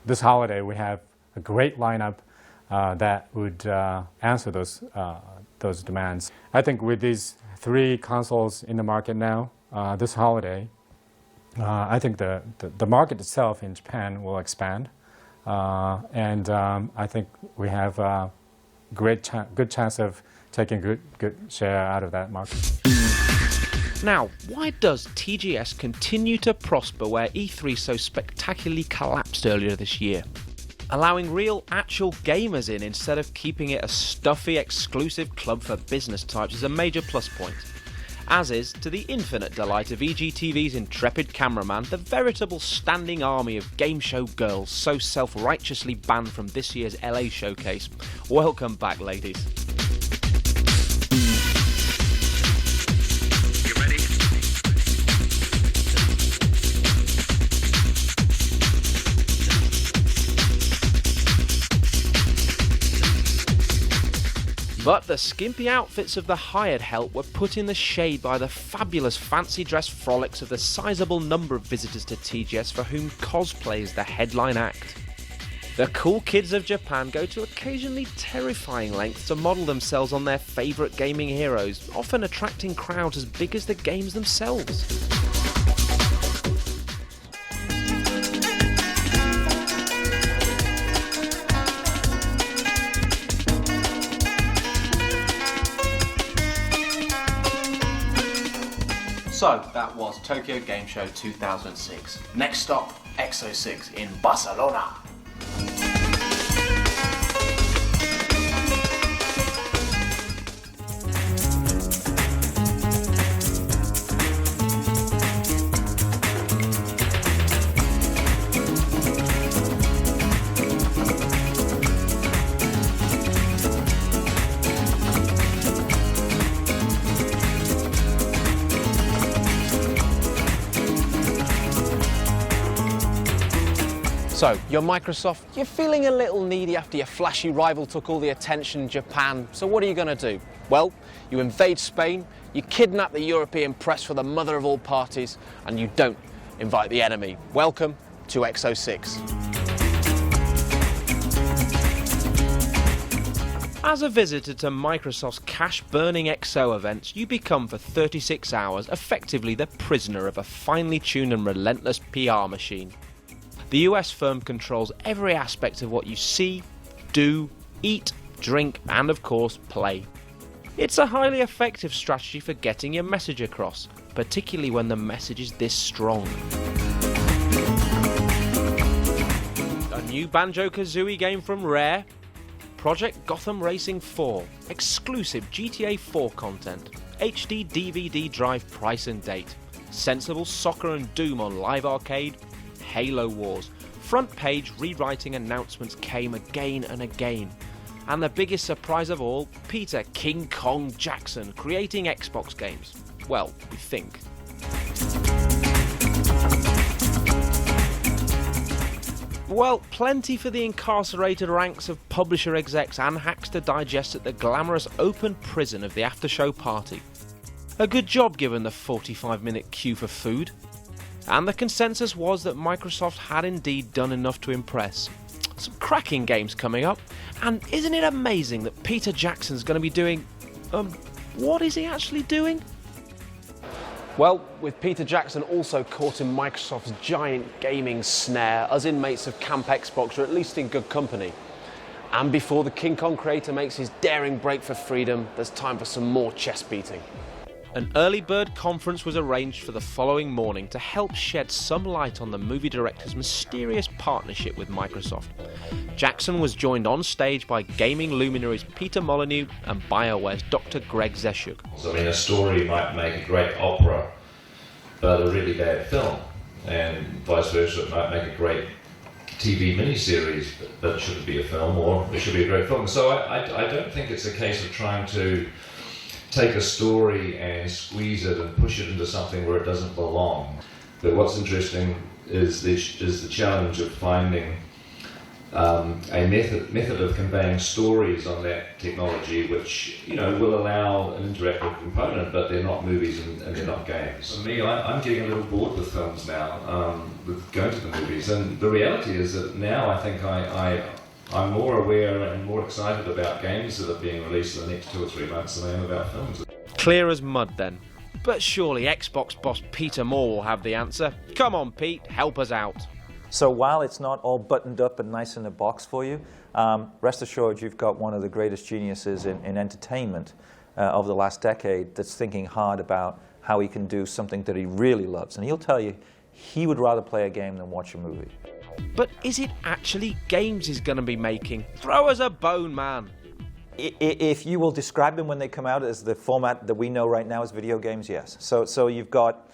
This holiday, we have a great lineup that would answer those demands. I think with these 3 consoles in the market now, this holiday, I think the market itself in Japan will expand, and I think we have a good chance of taking good share out of that market. Now, why does TGS continue to prosper where E3 so spectacularly collapsed earlier this year? Allowing real, actual gamers in instead of keeping it a stuffy, exclusive club for business types is a major plus point. As is, to the infinite delight of EGTV's intrepid cameraman, the veritable standing army of game show girls so self-righteously banned from this year's LA showcase. Welcome back, ladies. But the skimpy outfits of the hired help were put in the shade by the fabulous fancy dress frolics of the sizable number of visitors to TGS for whom cosplay is the headline act. The cool kids of Japan go to occasionally terrifying lengths to model themselves on their favourite gaming heroes, often attracting crowds as big as the games themselves. So, that was Tokyo Game Show 2006. Next stop, Exo 6 in Barcelona. So, you're Microsoft, you're feeling a little needy after your flashy rival took all the attention in Japan, so what are you going to do? Well, you invade Spain, you kidnap the European press for the mother of all parties, and you don't invite the enemy. Welcome to Exo 6. As a visitor to Microsoft's cash-burning XO events, you become for 36 hours effectively the prisoner of a finely tuned and relentless PR machine. The US firm controls every aspect of what you see, do, eat, drink, and of course, play. It's a highly effective strategy for getting your message across, particularly when the message is this strong. A new Banjo-Kazooie game from Rare, Project Gotham Racing 4, exclusive GTA 4 content, HD DVD drive price and date, sensible soccer and Doom on Live Arcade, Halo Wars. Front page rewriting announcements came again and again. And the biggest surprise of all, Peter King Kong Jackson creating Xbox games. Well, we think. Well, plenty for the incarcerated ranks of publisher execs and hacks to digest at the glamorous open prison of the after-show party. A good job given the 45-minute queue for food. And the consensus was that Microsoft had indeed done enough to impress. Some cracking games coming up, and isn't it amazing that Peter Jackson's going to be doing... what is he actually doing? Well, with Peter Jackson also caught in Microsoft's giant gaming snare, us inmates of Camp Xbox are at least in good company. And before the King Kong creator makes his daring break for freedom, there's time for some more chest beating. An early bird conference was arranged for the following morning to help shed some light on the movie director's mysterious partnership with Microsoft. Jackson was joined on stage by gaming luminaries Peter Molyneux and BioWare's Dr. Greg Zeshuk. I mean, a story might make a great opera, but a really bad film, and vice versa, it might make a great TV miniseries, but it shouldn't be a film, or it should be a great film. So I don't think it's a case of trying to take a story and squeeze it and push it into something where it doesn't belong. But what's interesting is the challenge of finding a method of conveying stories on that technology, which will allow an interactive component, but they're not movies and they're not games. For me, I'm getting a little bored with films now, with going to the movies, and the reality is that now I think I'm more aware and more excited about games that are being released in the next 2 or 3 months than I am about films. Clear as mud then. But surely Xbox boss Peter Moore will have the answer. Come on, Pete, help us out. So while it's not all buttoned up and nice in a box for you, rest assured you've got one of the greatest geniuses in entertainment of the last decade that's thinking hard about how he can do something that he really loves. And he'll tell you he would rather play a game than watch a movie. But is it actually games he's going to be making? Throw us a bone, man. If you will describe them when they come out as the format that we know right now as video games, yes. So you've got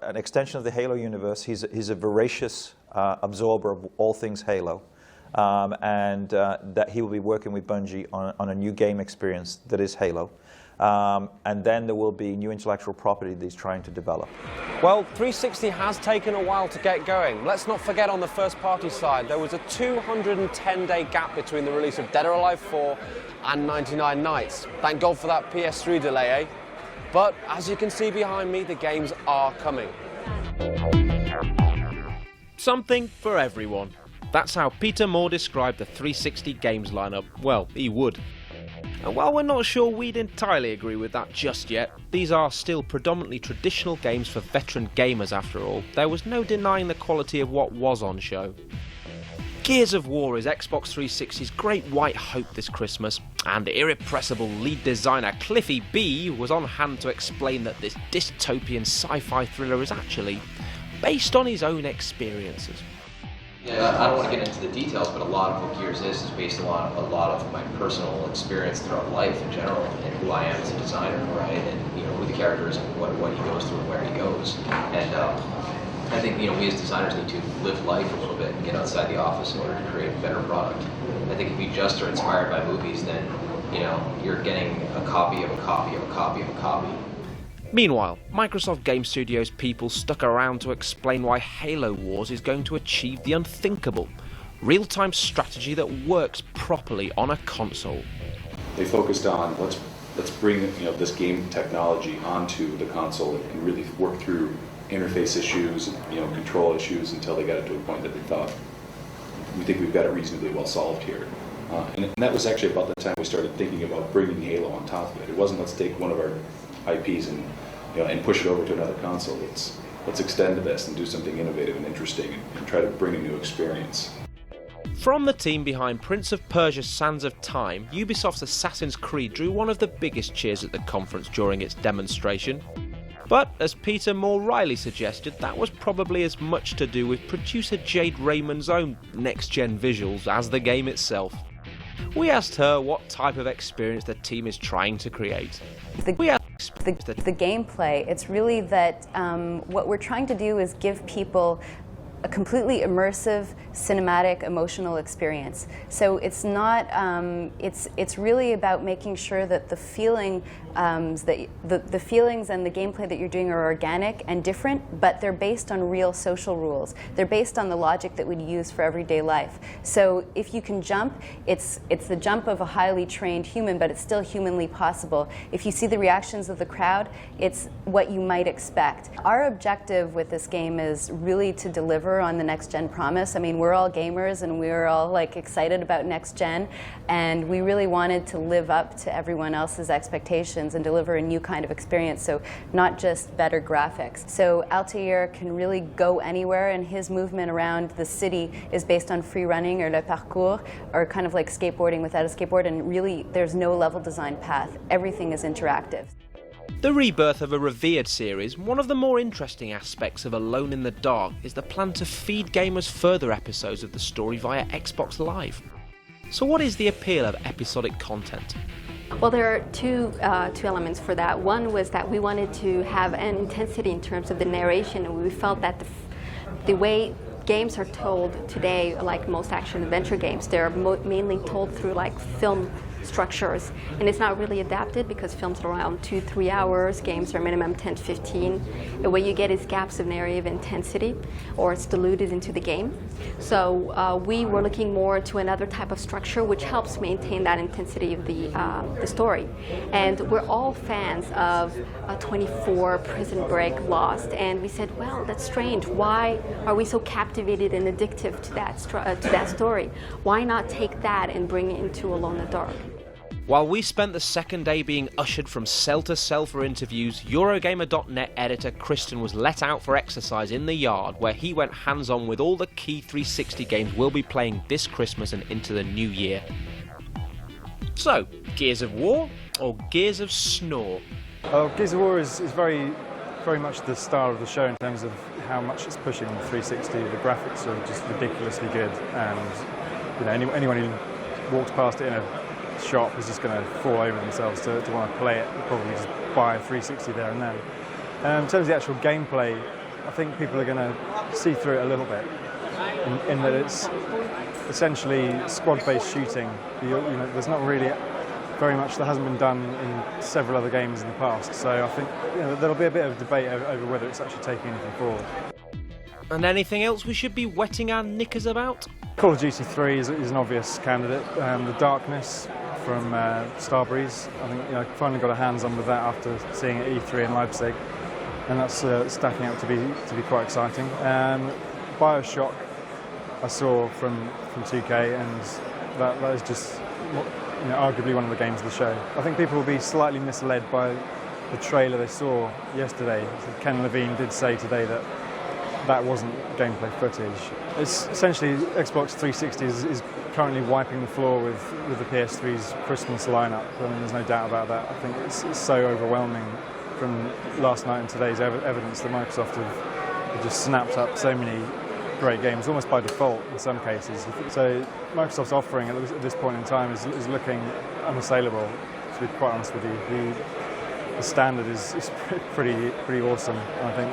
an extension of the Halo universe. He's a voracious absorber of all things Halo, and that he will be working with Bungie on a new game experience that is Halo. and then there will be new intellectual property that he's trying to develop. Well, 360 has taken a while to get going. Let's not forget on the first-party side, there was a 210-day gap between the release of Dead or Alive 4 and 99 Nights. Thank God for that PS3 delay, eh? But as you can see behind me, the games are coming. Something for everyone. That's how Peter Moore described the 360 games lineup. Well, he would. And while we're not sure we'd entirely agree with that just yet, these are still predominantly traditional games for veteran gamers after all, there was no denying the quality of what was on show. Gears of War is Xbox 360's great white hope this Christmas, and irrepressible lead designer Cliffy B was on hand to explain that this dystopian sci-fi thriller is actually based on his own experiences. Yeah, I don't want to get into the details, but a lot of what Gears is based on a lot of my personal experience throughout life in general, and who I am as a designer, right? And who the character is, and what he goes through, and where he goes. And I think we as designers need to live life a little bit and get outside the office in order to create a better product. I think if you just are inspired by movies, then you're getting a copy of a copy of a copy of a copy. Meanwhile, Microsoft Game Studios people stuck around to explain why Halo Wars is going to achieve the unthinkable. Real-time strategy that works properly on a console. They focused on let's bring this game technology onto the console and really work through interface issues, control issues until they got it to a point that they thought, we think we've got it reasonably well solved here. And that was actually about the time we started thinking about bringing Halo on top of it. It wasn't let's take one of our IPs and push it over to another console. Let's extend this and do something innovative and interesting and try to bring a new experience. From the team behind Prince of Persia: Sands of Time, Ubisoft's Assassin's Creed drew one of the biggest cheers at the conference during its demonstration. But as Peter Moore Riley suggested, that was probably as much to do with producer Jade Raymond's own next-gen visuals as the game itself. We asked her what type of experience the team is trying to create. The gameplay, it's really that what we're trying to do is give people a completely immersive, cinematic, emotional experience. So it's not, it's really about making sure that the feeling, the feelings and the gameplay that you're doing are organic and different, but they're based on real social rules. They're based on the logic that we'd use for everyday life. So if you can jump, it's the jump of a highly trained human, but it's still humanly possible. If you see the reactions of the crowd, it's what you might expect. Our objective with this game is really to deliver on the next gen promise. I mean, we're all gamers and we're all excited about next gen, and we really wanted to live up to everyone else's expectations and deliver a new kind of experience, so not just better graphics. So Altair can really go anywhere, and his movement around the city is based on free running or le parcours, or kind of like skateboarding without a skateboard, and really there's no level design path. Everything is interactive. The rebirth of a revered series, one of the more interesting aspects of Alone in the Dark is the plan to feed gamers further episodes of the story via Xbox Live. So what is the appeal of episodic content? Well, there are two elements for that. One was that we wanted to have an intensity in terms of the narration, and we felt that the way games are told today, like most action-adventure games, they're mainly told through film structures, and it's not really adapted because films are around 2-3 hours, games are minimum 10-15, and what you get is gaps of narrative intensity, or it's diluted into the game. So we were looking more to another type of structure which helps maintain that intensity of the story. And we're all fans of 24, Prison Break, Lost, and we said, well, that's strange. Why are we so captivated and addictive to that story? Why not take that and bring it into Alone in the Dark? While we spent the second day being ushered from cell to cell for interviews, Eurogamer.net editor Kristen was let out for exercise in the yard, where he went hands-on with all the key 360 games we'll be playing this Christmas and into the new year. So, Gears of War or Gears of Snore? Gears of War is very much the star of the show in terms of how much it's pushing the 360. The graphics are just ridiculously good, and anyone who walks past it in a shop is just going to fall over themselves to want to play it. They'll probably just buy a 360 there and then. In terms of the actual gameplay, I think people are going to see through it a little bit, in that it's essentially squad-based shooting. There's not really very much that hasn't been done in several other games in the past. So I think there'll be a bit of debate over whether it's actually taking anything forward. And anything else we should be wetting our knickers about? Call of Duty 3 is an obvious candidate. The Darkness from Starbreeze. I think I finally got a hands-on with that after seeing it at E3 in Leipzig, and that's stacking up to be quite exciting. BioShock I saw from 2K, and that is just arguably one of the games of the show. I think people will be slightly misled by the trailer they saw yesterday. So Ken Levine did say today that wasn't gameplay footage. It's essentially Xbox 360 is currently wiping the floor with the PS3's Christmas lineup. I mean, there's no doubt about that. I think it's so overwhelming from last night and today's evidence that Microsoft have just snapped up so many great games, almost by default in some cases. So Microsoft's offering at this point in time is looking unassailable, to be quite honest with you. The standard is pretty awesome. I think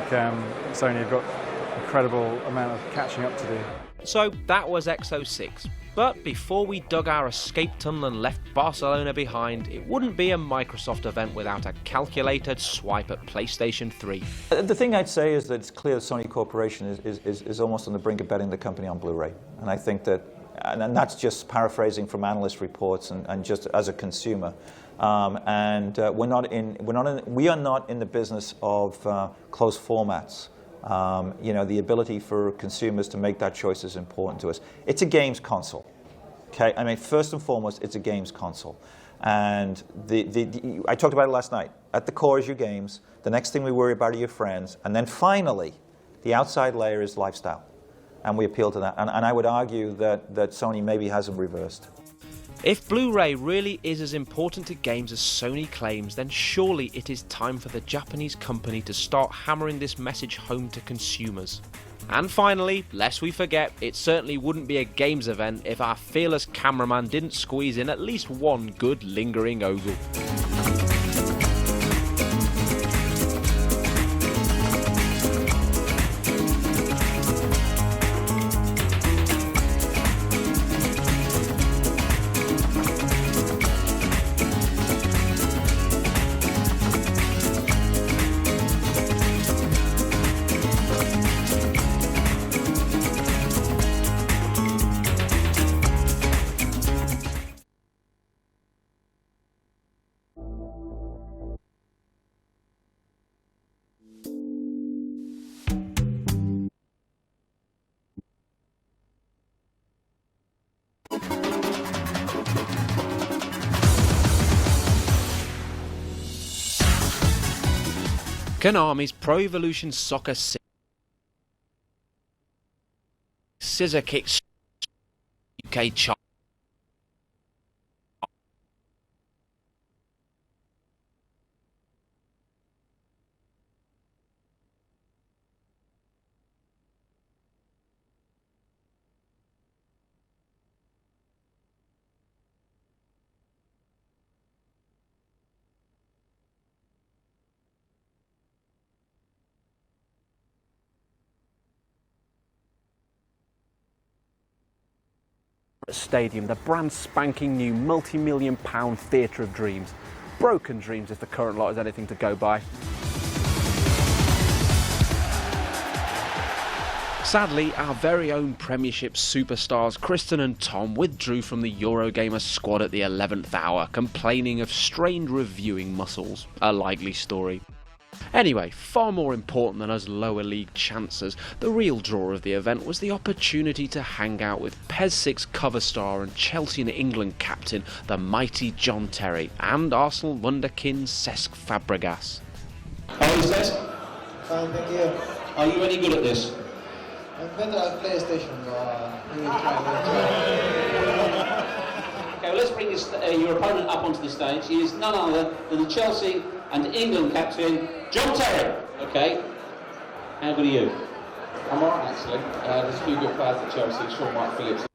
Sony have got an incredible amount of catching up to do. So that was X06. But before we dug our escape tunnel and left Barcelona behind, it wouldn't be a Microsoft event without a calculated swipe at PlayStation 3. The thing I'd say is that it's clear Sony Corporation is almost on the brink of betting the company on Blu-ray. And I think that, and that's just paraphrasing from analyst reports and just as a consumer. We are not in the business of closed formats. The ability for consumers to make that choice is important to us. It's a games console. Okay, I mean, first and foremost, it's a games console. And I talked about it last night. At the core is your games. The next thing we worry about are your friends. And then finally, the outside layer is lifestyle. And we appeal to that. And I would argue that Sony maybe has them reversed. If Blu-ray really is as important to games as Sony claims, then surely it is time for the Japanese company to start hammering this message home to consumers. And finally, lest we forget, it certainly wouldn't be a games event if our fearless cameraman didn't squeeze in at least one good lingering ogle. Konami's Pro Evolution Soccer Scissor Kicks UK chart. Stadium, the brand spanking new multi-million pound theatre of dreams. Broken dreams if the current lot is anything to go by. Sadly, our very own Premiership superstars Kristen and Tom withdrew from the Eurogamer squad at the 11th hour, complaining of strained reviewing muscles. A likely story. Anyway, far more important than us lower league chancers, the real draw of the event was the opportunity to hang out with PES 6 cover star and Chelsea and England captain, the mighty John Terry, and Arsenal wunderkind Cesc Fabregas. How is Cesc? Fine, thank you. Are you any good at this? I'm better at PlayStation, Okay, well, let's bring this, your opponent up onto the stage. He is none other than the Chelsea and England captain, John Terry. Okay, how good are you? I'm alright actually. There's a few good players at Chelsea, Sean White Phillips.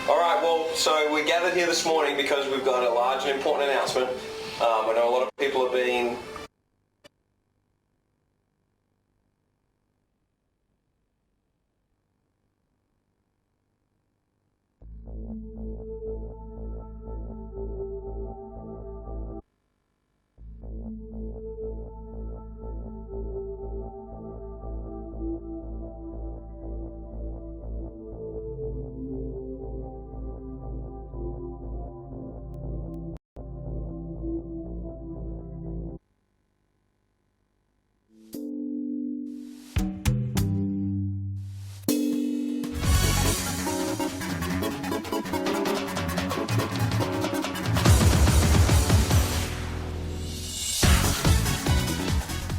All right, well, so we're gathered here this morning because we've got a large and important announcement. I know a lot of people have been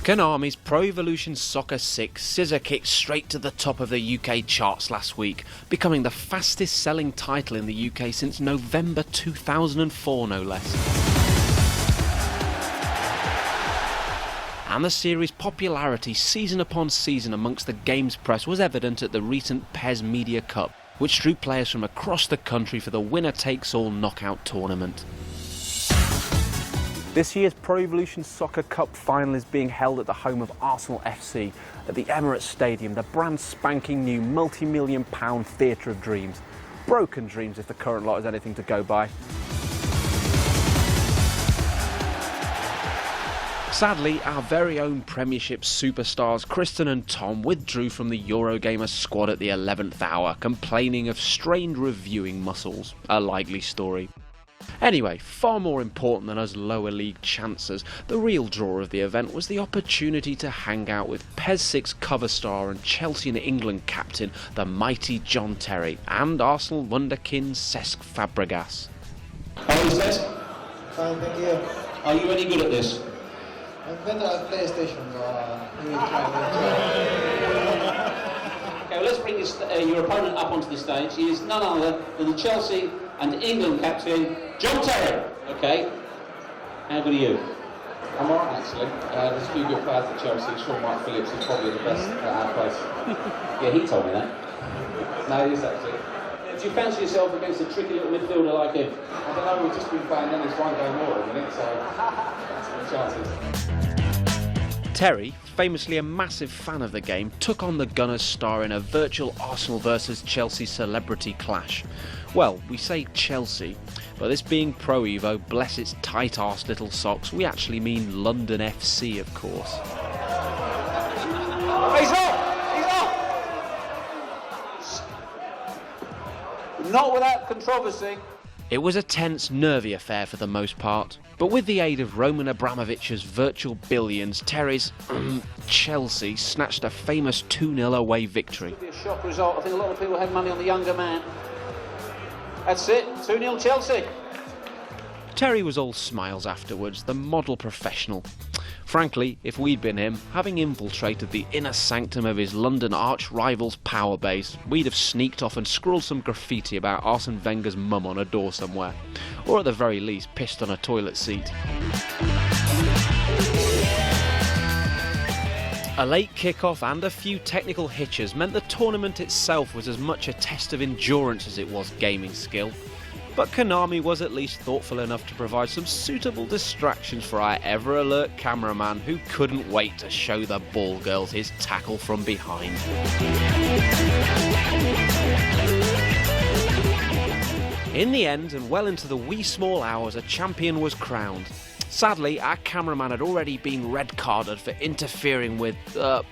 Konami's Pro Evolution Soccer 6 scissor kicked straight to the top of the UK charts last week, becoming the fastest selling title in the UK since November 2004, no less. And the series' popularity season upon season amongst the games press was evident at the recent PES Media Cup, which drew players from across the country for the winner-takes-all knockout tournament. This year's Pro Evolution Soccer Cup final is being held at the home of Arsenal FC at the Emirates Stadium, the brand spanking new multi-million-pound theatre of dreams. Broken dreams if the current lot is anything to go by. Sadly, our very own Premiership superstars Kristen and Tom withdrew from the Eurogamer squad at the 11th hour, complaining of strained reviewing muscles. A likely story. Anyway, far more important than us lower league chancers, the real draw of the event was the opportunity to hang out with PES 6 cover star and Chelsea and England captain, the mighty John Terry, and Arsenal wunderkind Cesc Fabregas. How is this? Fine, thank you. Are you any good at this? I'm better at PlayStation, Okay, well, let's bring your opponent up onto the stage. He is none other than the Chelsea and England captain, John Terry. Okay, how good are you? I'm alright actually. There's a few good players at Chelsea. Sean Mark Phillips is probably the best at our place. Yeah, he told me that. No, he is actually. Do you fancy yourself against a tricky little midfielder like him? I don't know, we've just been playing Dennis one game more at the minute, so that's the chances. Terry, famously a massive fan of the game, took on the Gunners star in a virtual Arsenal versus Chelsea celebrity clash. Well, we say Chelsea, but this being Pro Evo, bless its tight-arsed little socks, we actually mean London FC, of course. He's off! He's off! Not without controversy. It was a tense, nervy affair for the most part, but with the aid of Roman Abramovich's virtual billions, Terry's Chelsea snatched a famous 2-0 away victory. It'll be a shock result. I think a lot of people had money on the younger man. That's it, 2-0 Chelsea. Terry was all smiles afterwards, the model professional. Frankly, if we'd been him, having infiltrated the inner sanctum of his London arch-rival's power base, we'd have sneaked off and scrawled some graffiti about Arsene Wenger's mum on a door somewhere. Or at the very least, pissed on a toilet seat. A late kick-off and a few technical hitches meant the tournament itself was as much a test of endurance as it was gaming skill. But Konami was at least thoughtful enough to provide some suitable distractions for our ever-alert cameraman who couldn't wait to show the ball girls his tackle from behind. In the end, and well into the wee small hours, a champion was crowned. Sadly, our cameraman had already been red-carded for interfering with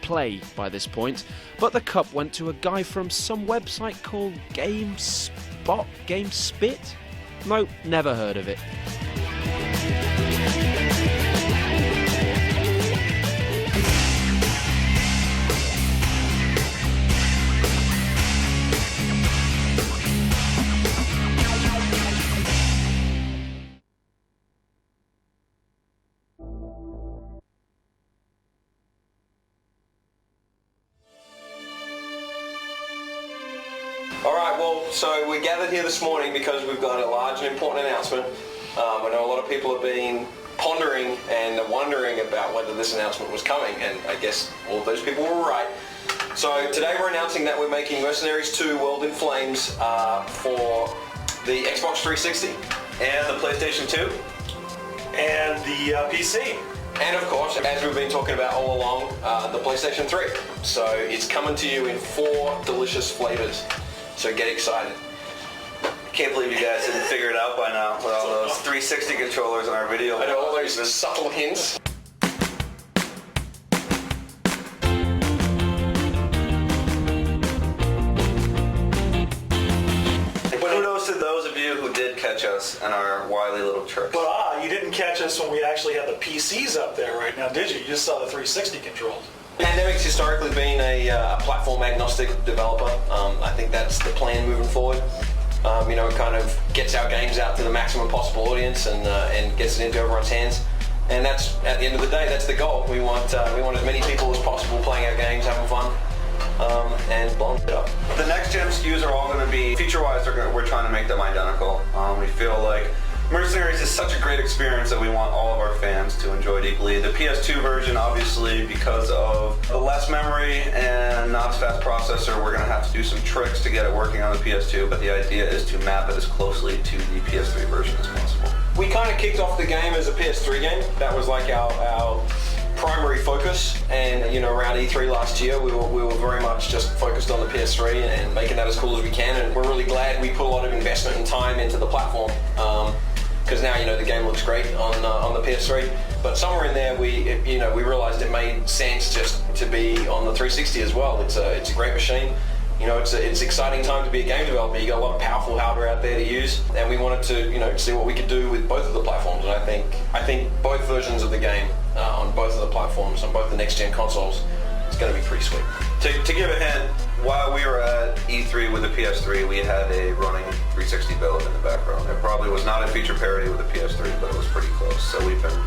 play by this point, but the cup went to a guy from some website called GameSpit? Nope, never heard of it. Alright, well, so we're gathered here this morning because we've got a large and important announcement. I know a lot of people have been pondering and wondering about whether this announcement was coming, and I guess all of those people were right. So today we're announcing that we're making Mercenaries 2 World in Flames for the Xbox 360 and the PlayStation 2 and the PC. And of course, as we've been talking about all along, the PlayStation 3. So it's coming to you in 4 delicious flavors. So get excited. Can't believe you guys didn't figure it out by now with all those 360 controllers in our video. I know all those subtle hints. Kudos to those of you who did catch us in our wily little tricks. But you didn't catch us when we actually had the PCs up there right now, did you? You just saw the 360 controls. Pandemic's historically been a platform agnostic developer. I think that's the plan moving forward. You know, it kind of gets our games out to the maximum possible audience and gets it into everyone's hands. And that's, at the end of the day, that's the goal. We want as many people as possible playing our games, having fun, and blowing it up. The next gen SKUs are all going to be, feature-wise, we're trying to make them identical. We feel like Mercenaries is such a great experience that we want all of our fans to enjoy deeply. The PS2 version, obviously, because of the less memory and not as fast processor, we're going to have to do some tricks to get it working on the PS2, but the idea is to map it as closely to the PS3 version as possible. We kind of kicked off the game as a PS3 game. That was like our primary focus, and you know, around E3 last year we were very much just focused on the PS3 and making that as cool as we can, and we're really glad we put a lot of investment and time into the platform, because now, you know, the game looks great on the PS3, but somewhere in there we realized it made sense just to be on the 360 as well. It's a great machine. You know, it's an exciting time to be a game developer. You got a lot of powerful hardware out there to use, and we wanted to, you know, see what we could do with both of the platforms. And I think both versions of the game on both of the platforms, on both the next gen consoles, it's going to be pretty sweet. To give a hint, while we were at E3 with the PS3, we had a running 360 build in the background. It probably was not a feature parity with the PS3, but it was pretty close. So we've been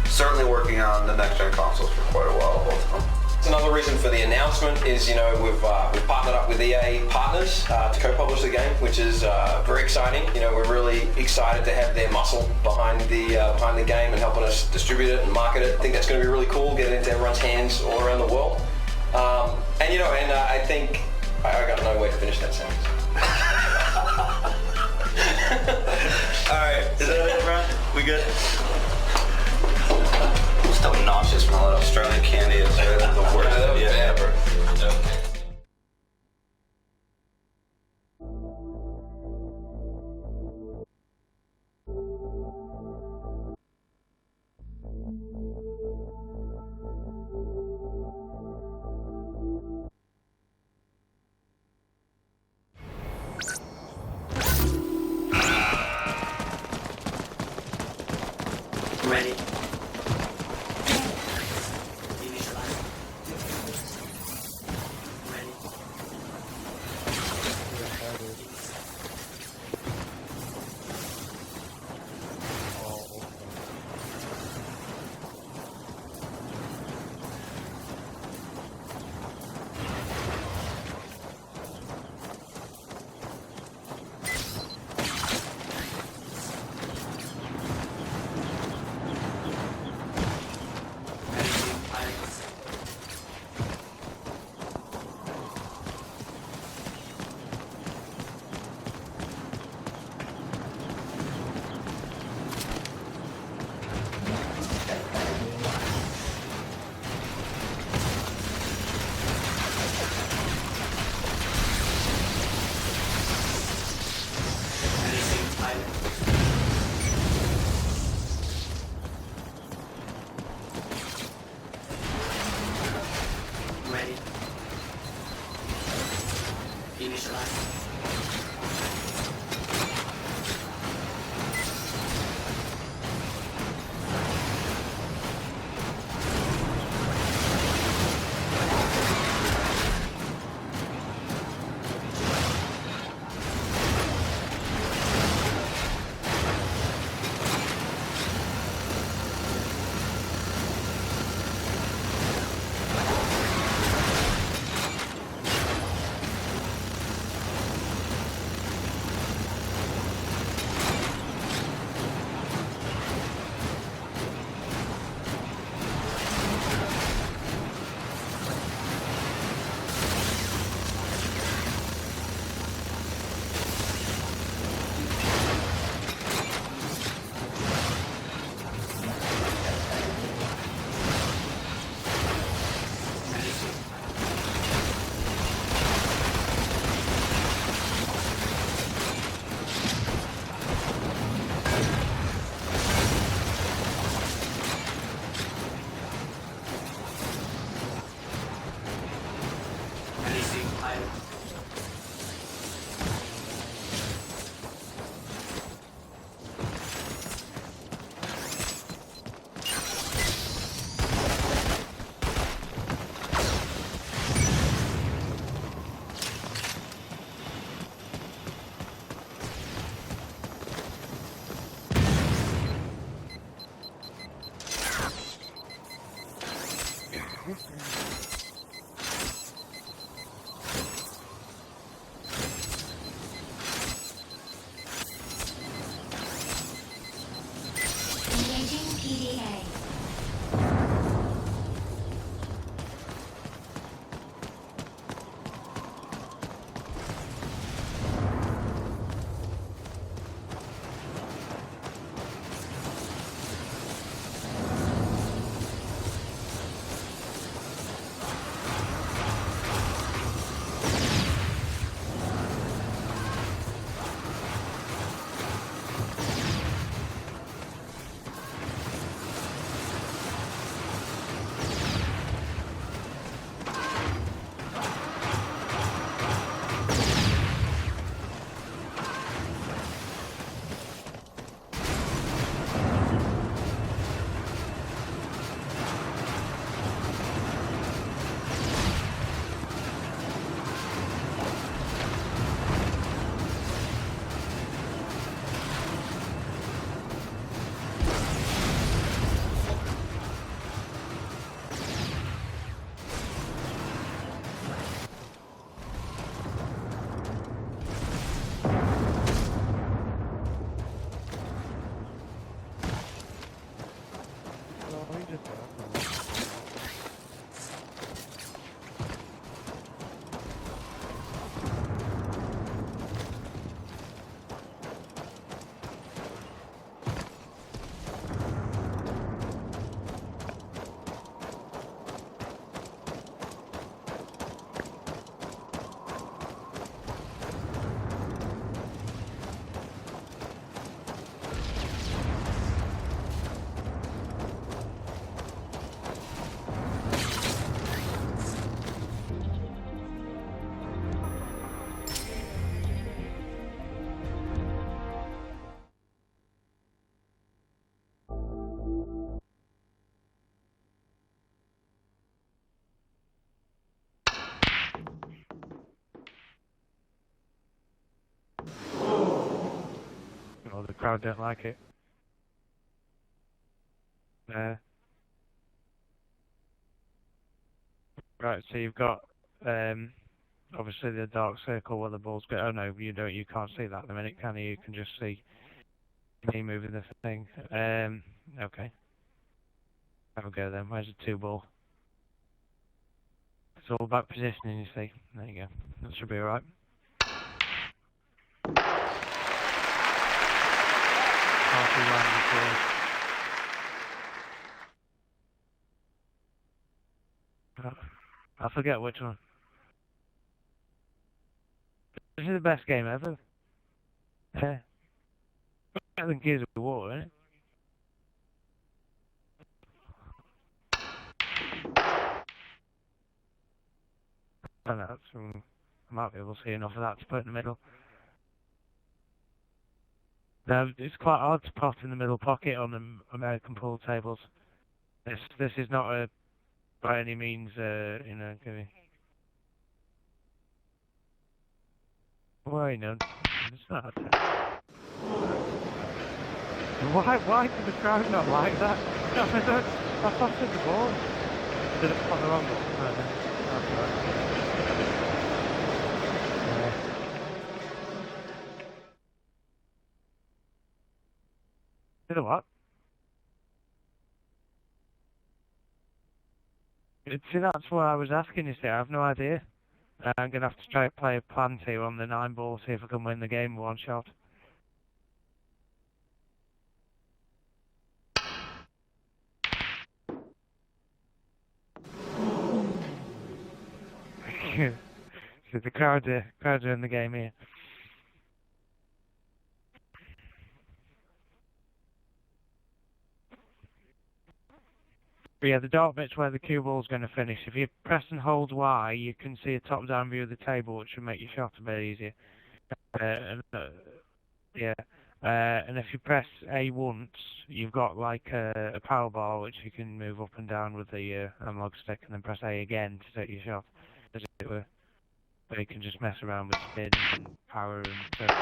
certainly working on the next gen consoles for quite a while, both of them. Another reason for the announcement is, you know, we've partnered up with EA Partners to co-publish the game, which is very exciting. You know, we're really excited to have their muscle behind the game and helping us distribute it and market it. I think that's going to be really cool, get it into everyone's hands all around the world. And you know, I think I got no way to finish that sentence. All right, is that it, Brian? We good? I'm still nauseous from all that Australian candy. It's the worst idea ever. Ready? Engaging PDA. Well, the crowd don't like it. Right, so you've got obviously the dark circle where the balls go. Oh no, you don't. You can't see that at the minute, can you? You can just see me moving the thing. Okay. Have a go then. Where's the 2 ball? It's all about positioning, you see. There you go. That should be alright. I forget which one. This is the best game ever. Yeah. Better than Gears of War, isn't it? I know, I might be able to see enough of that to put in the middle. No, it's quite hard to pop in the middle pocket on the American pool tables. This is not a by any means you know, giving. Well, you know, it's not. Why did the crowd not like that? No, I passed the ball. Did it on the wrong ball? No, that's right. Did a what? See, that's what I was asking you, see. I have no idea. I'm going to have to try to play a plan 2 on the 9 ball, see if I can win the game with 1 shot. So the crowd are in the game here. But yeah, the dark bit's where the cue ball's going to finish. If you press and hold Y, you can see a top-down view of the table, which will make your shot a bit easier. And if you press A once, you've got like a power bar which you can move up and down with the analog stick, and then press A again to take your shot, as it were. So you can just mess around with spin and power and so forth.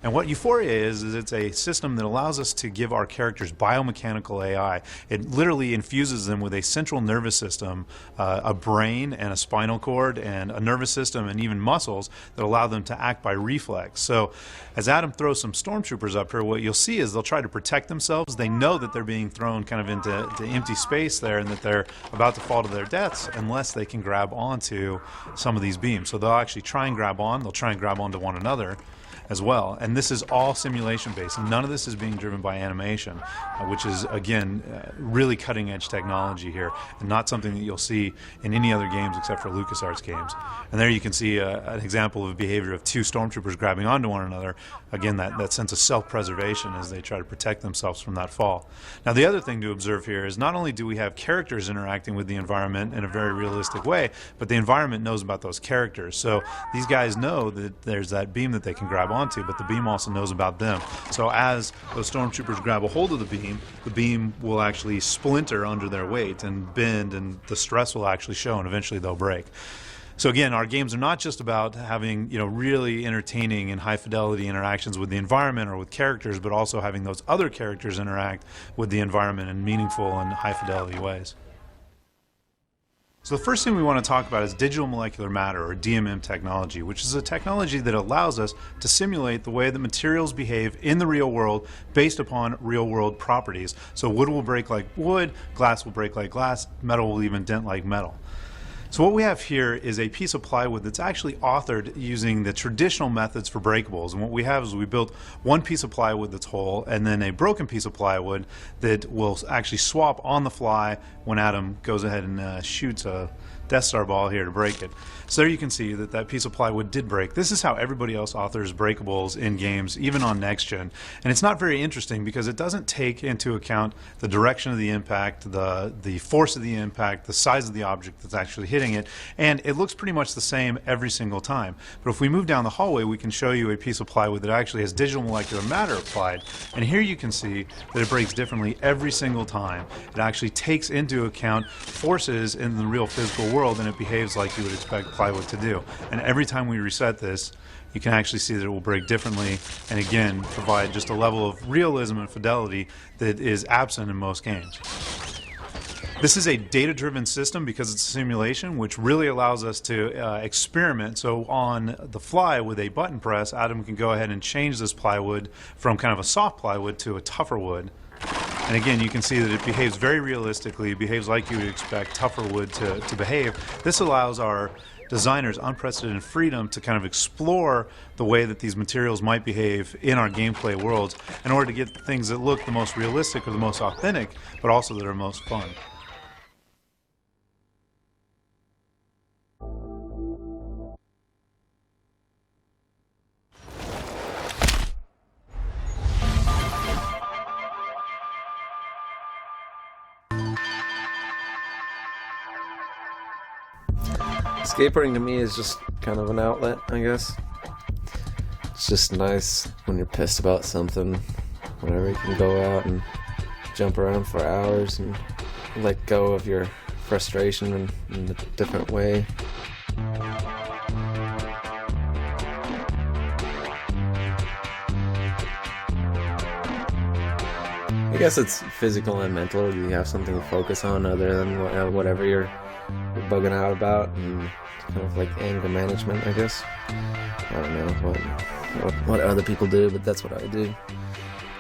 And what Euphoria is it's a system that allows us to give our characters biomechanical AI. It literally infuses them with a central nervous system, a brain and a spinal cord and a nervous system and even muscles that allow them to act by reflex. So as Adam throws some stormtroopers up here, what you'll see is they'll try to protect themselves. They know that they're being thrown kind of into empty space there and that they're about to fall to their deaths unless they can grab onto some of these beams. So they'll actually try and grab on. They'll try and grab onto one another as well. And this is all simulation based. None of this is being driven by animation, which is, again, really cutting edge technology here and not something that you'll see in any other games except for LucasArts games. And there you can see an example of behavior of two stormtroopers grabbing onto one another. Again, that sense of self-preservation as they try to protect themselves from that fall. Now, the other thing to observe here is not only do we have characters interacting with the environment in a very realistic way, but the environment knows about those characters. So these guys know that there's that beam that they can grab onto, but the beam also knows about them. So as those stormtroopers grab a hold of the beam will actually splinter under their weight and bend, and the stress will actually show, and eventually they'll break. So again, our games are not just about having, really entertaining and high fidelity interactions with the environment or with characters, but also having those other characters interact with the environment in meaningful and high fidelity ways. So the first thing we want to talk about is digital molecular matter, or DMM technology, which is a technology that allows us to simulate the way that materials behave in the real world based upon real world properties. So wood will break like wood, glass will break like glass, metal will even dent like metal. So what we have here is a piece of plywood that's actually authored using the traditional methods for breakables. And what we have is we built one piece of plywood that's whole and then a broken piece of plywood that will actually swap on the fly when Adam goes ahead and shoots a Death Star ball here to break it. So there you can see that that piece of plywood did break. This is how everybody else authors breakables in games, even on next gen. And it's not very interesting because it doesn't take into account the direction of the impact, the force of the impact, the size of the object that's actually hitting it, and it looks pretty much the same every single time. But if we move down the hallway, we can show you a piece of plywood that actually has digital molecular matter applied. And here you can see that it breaks differently every single time. It actually takes into account forces in the real physical world, and it behaves like you would expect plywood to do. And every time we reset this, you can actually see that it will break differently, and again provide just a level of realism and fidelity that is absent in most games. This is a data-driven system because it's a simulation, which really allows us to experiment. So on the fly with a button press, Adam can go ahead and change this plywood from kind of a soft plywood to a tougher wood. And again, you can see that it behaves very realistically, it behaves like you would expect tougher wood to behave. This allows our designers unprecedented freedom to kind of explore the way that these materials might behave in our gameplay worlds in order to get things that look the most realistic or the most authentic, but also that are most fun. Skateboarding to me is just kind of an outlet, I guess. It's just nice when you're pissed about something, whenever you can go out and jump around for hours and let go of your frustration in a different way. I guess it's physical and mental. You have something to focus on other than whatever you're bugging out about, and it's kind of like anger management, I guess. I don't know what other people do, but that's what I do.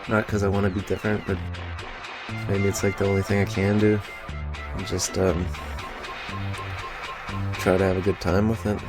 Not because I want to be different, but maybe it's like the only thing I can do. And just try to have a good time with it.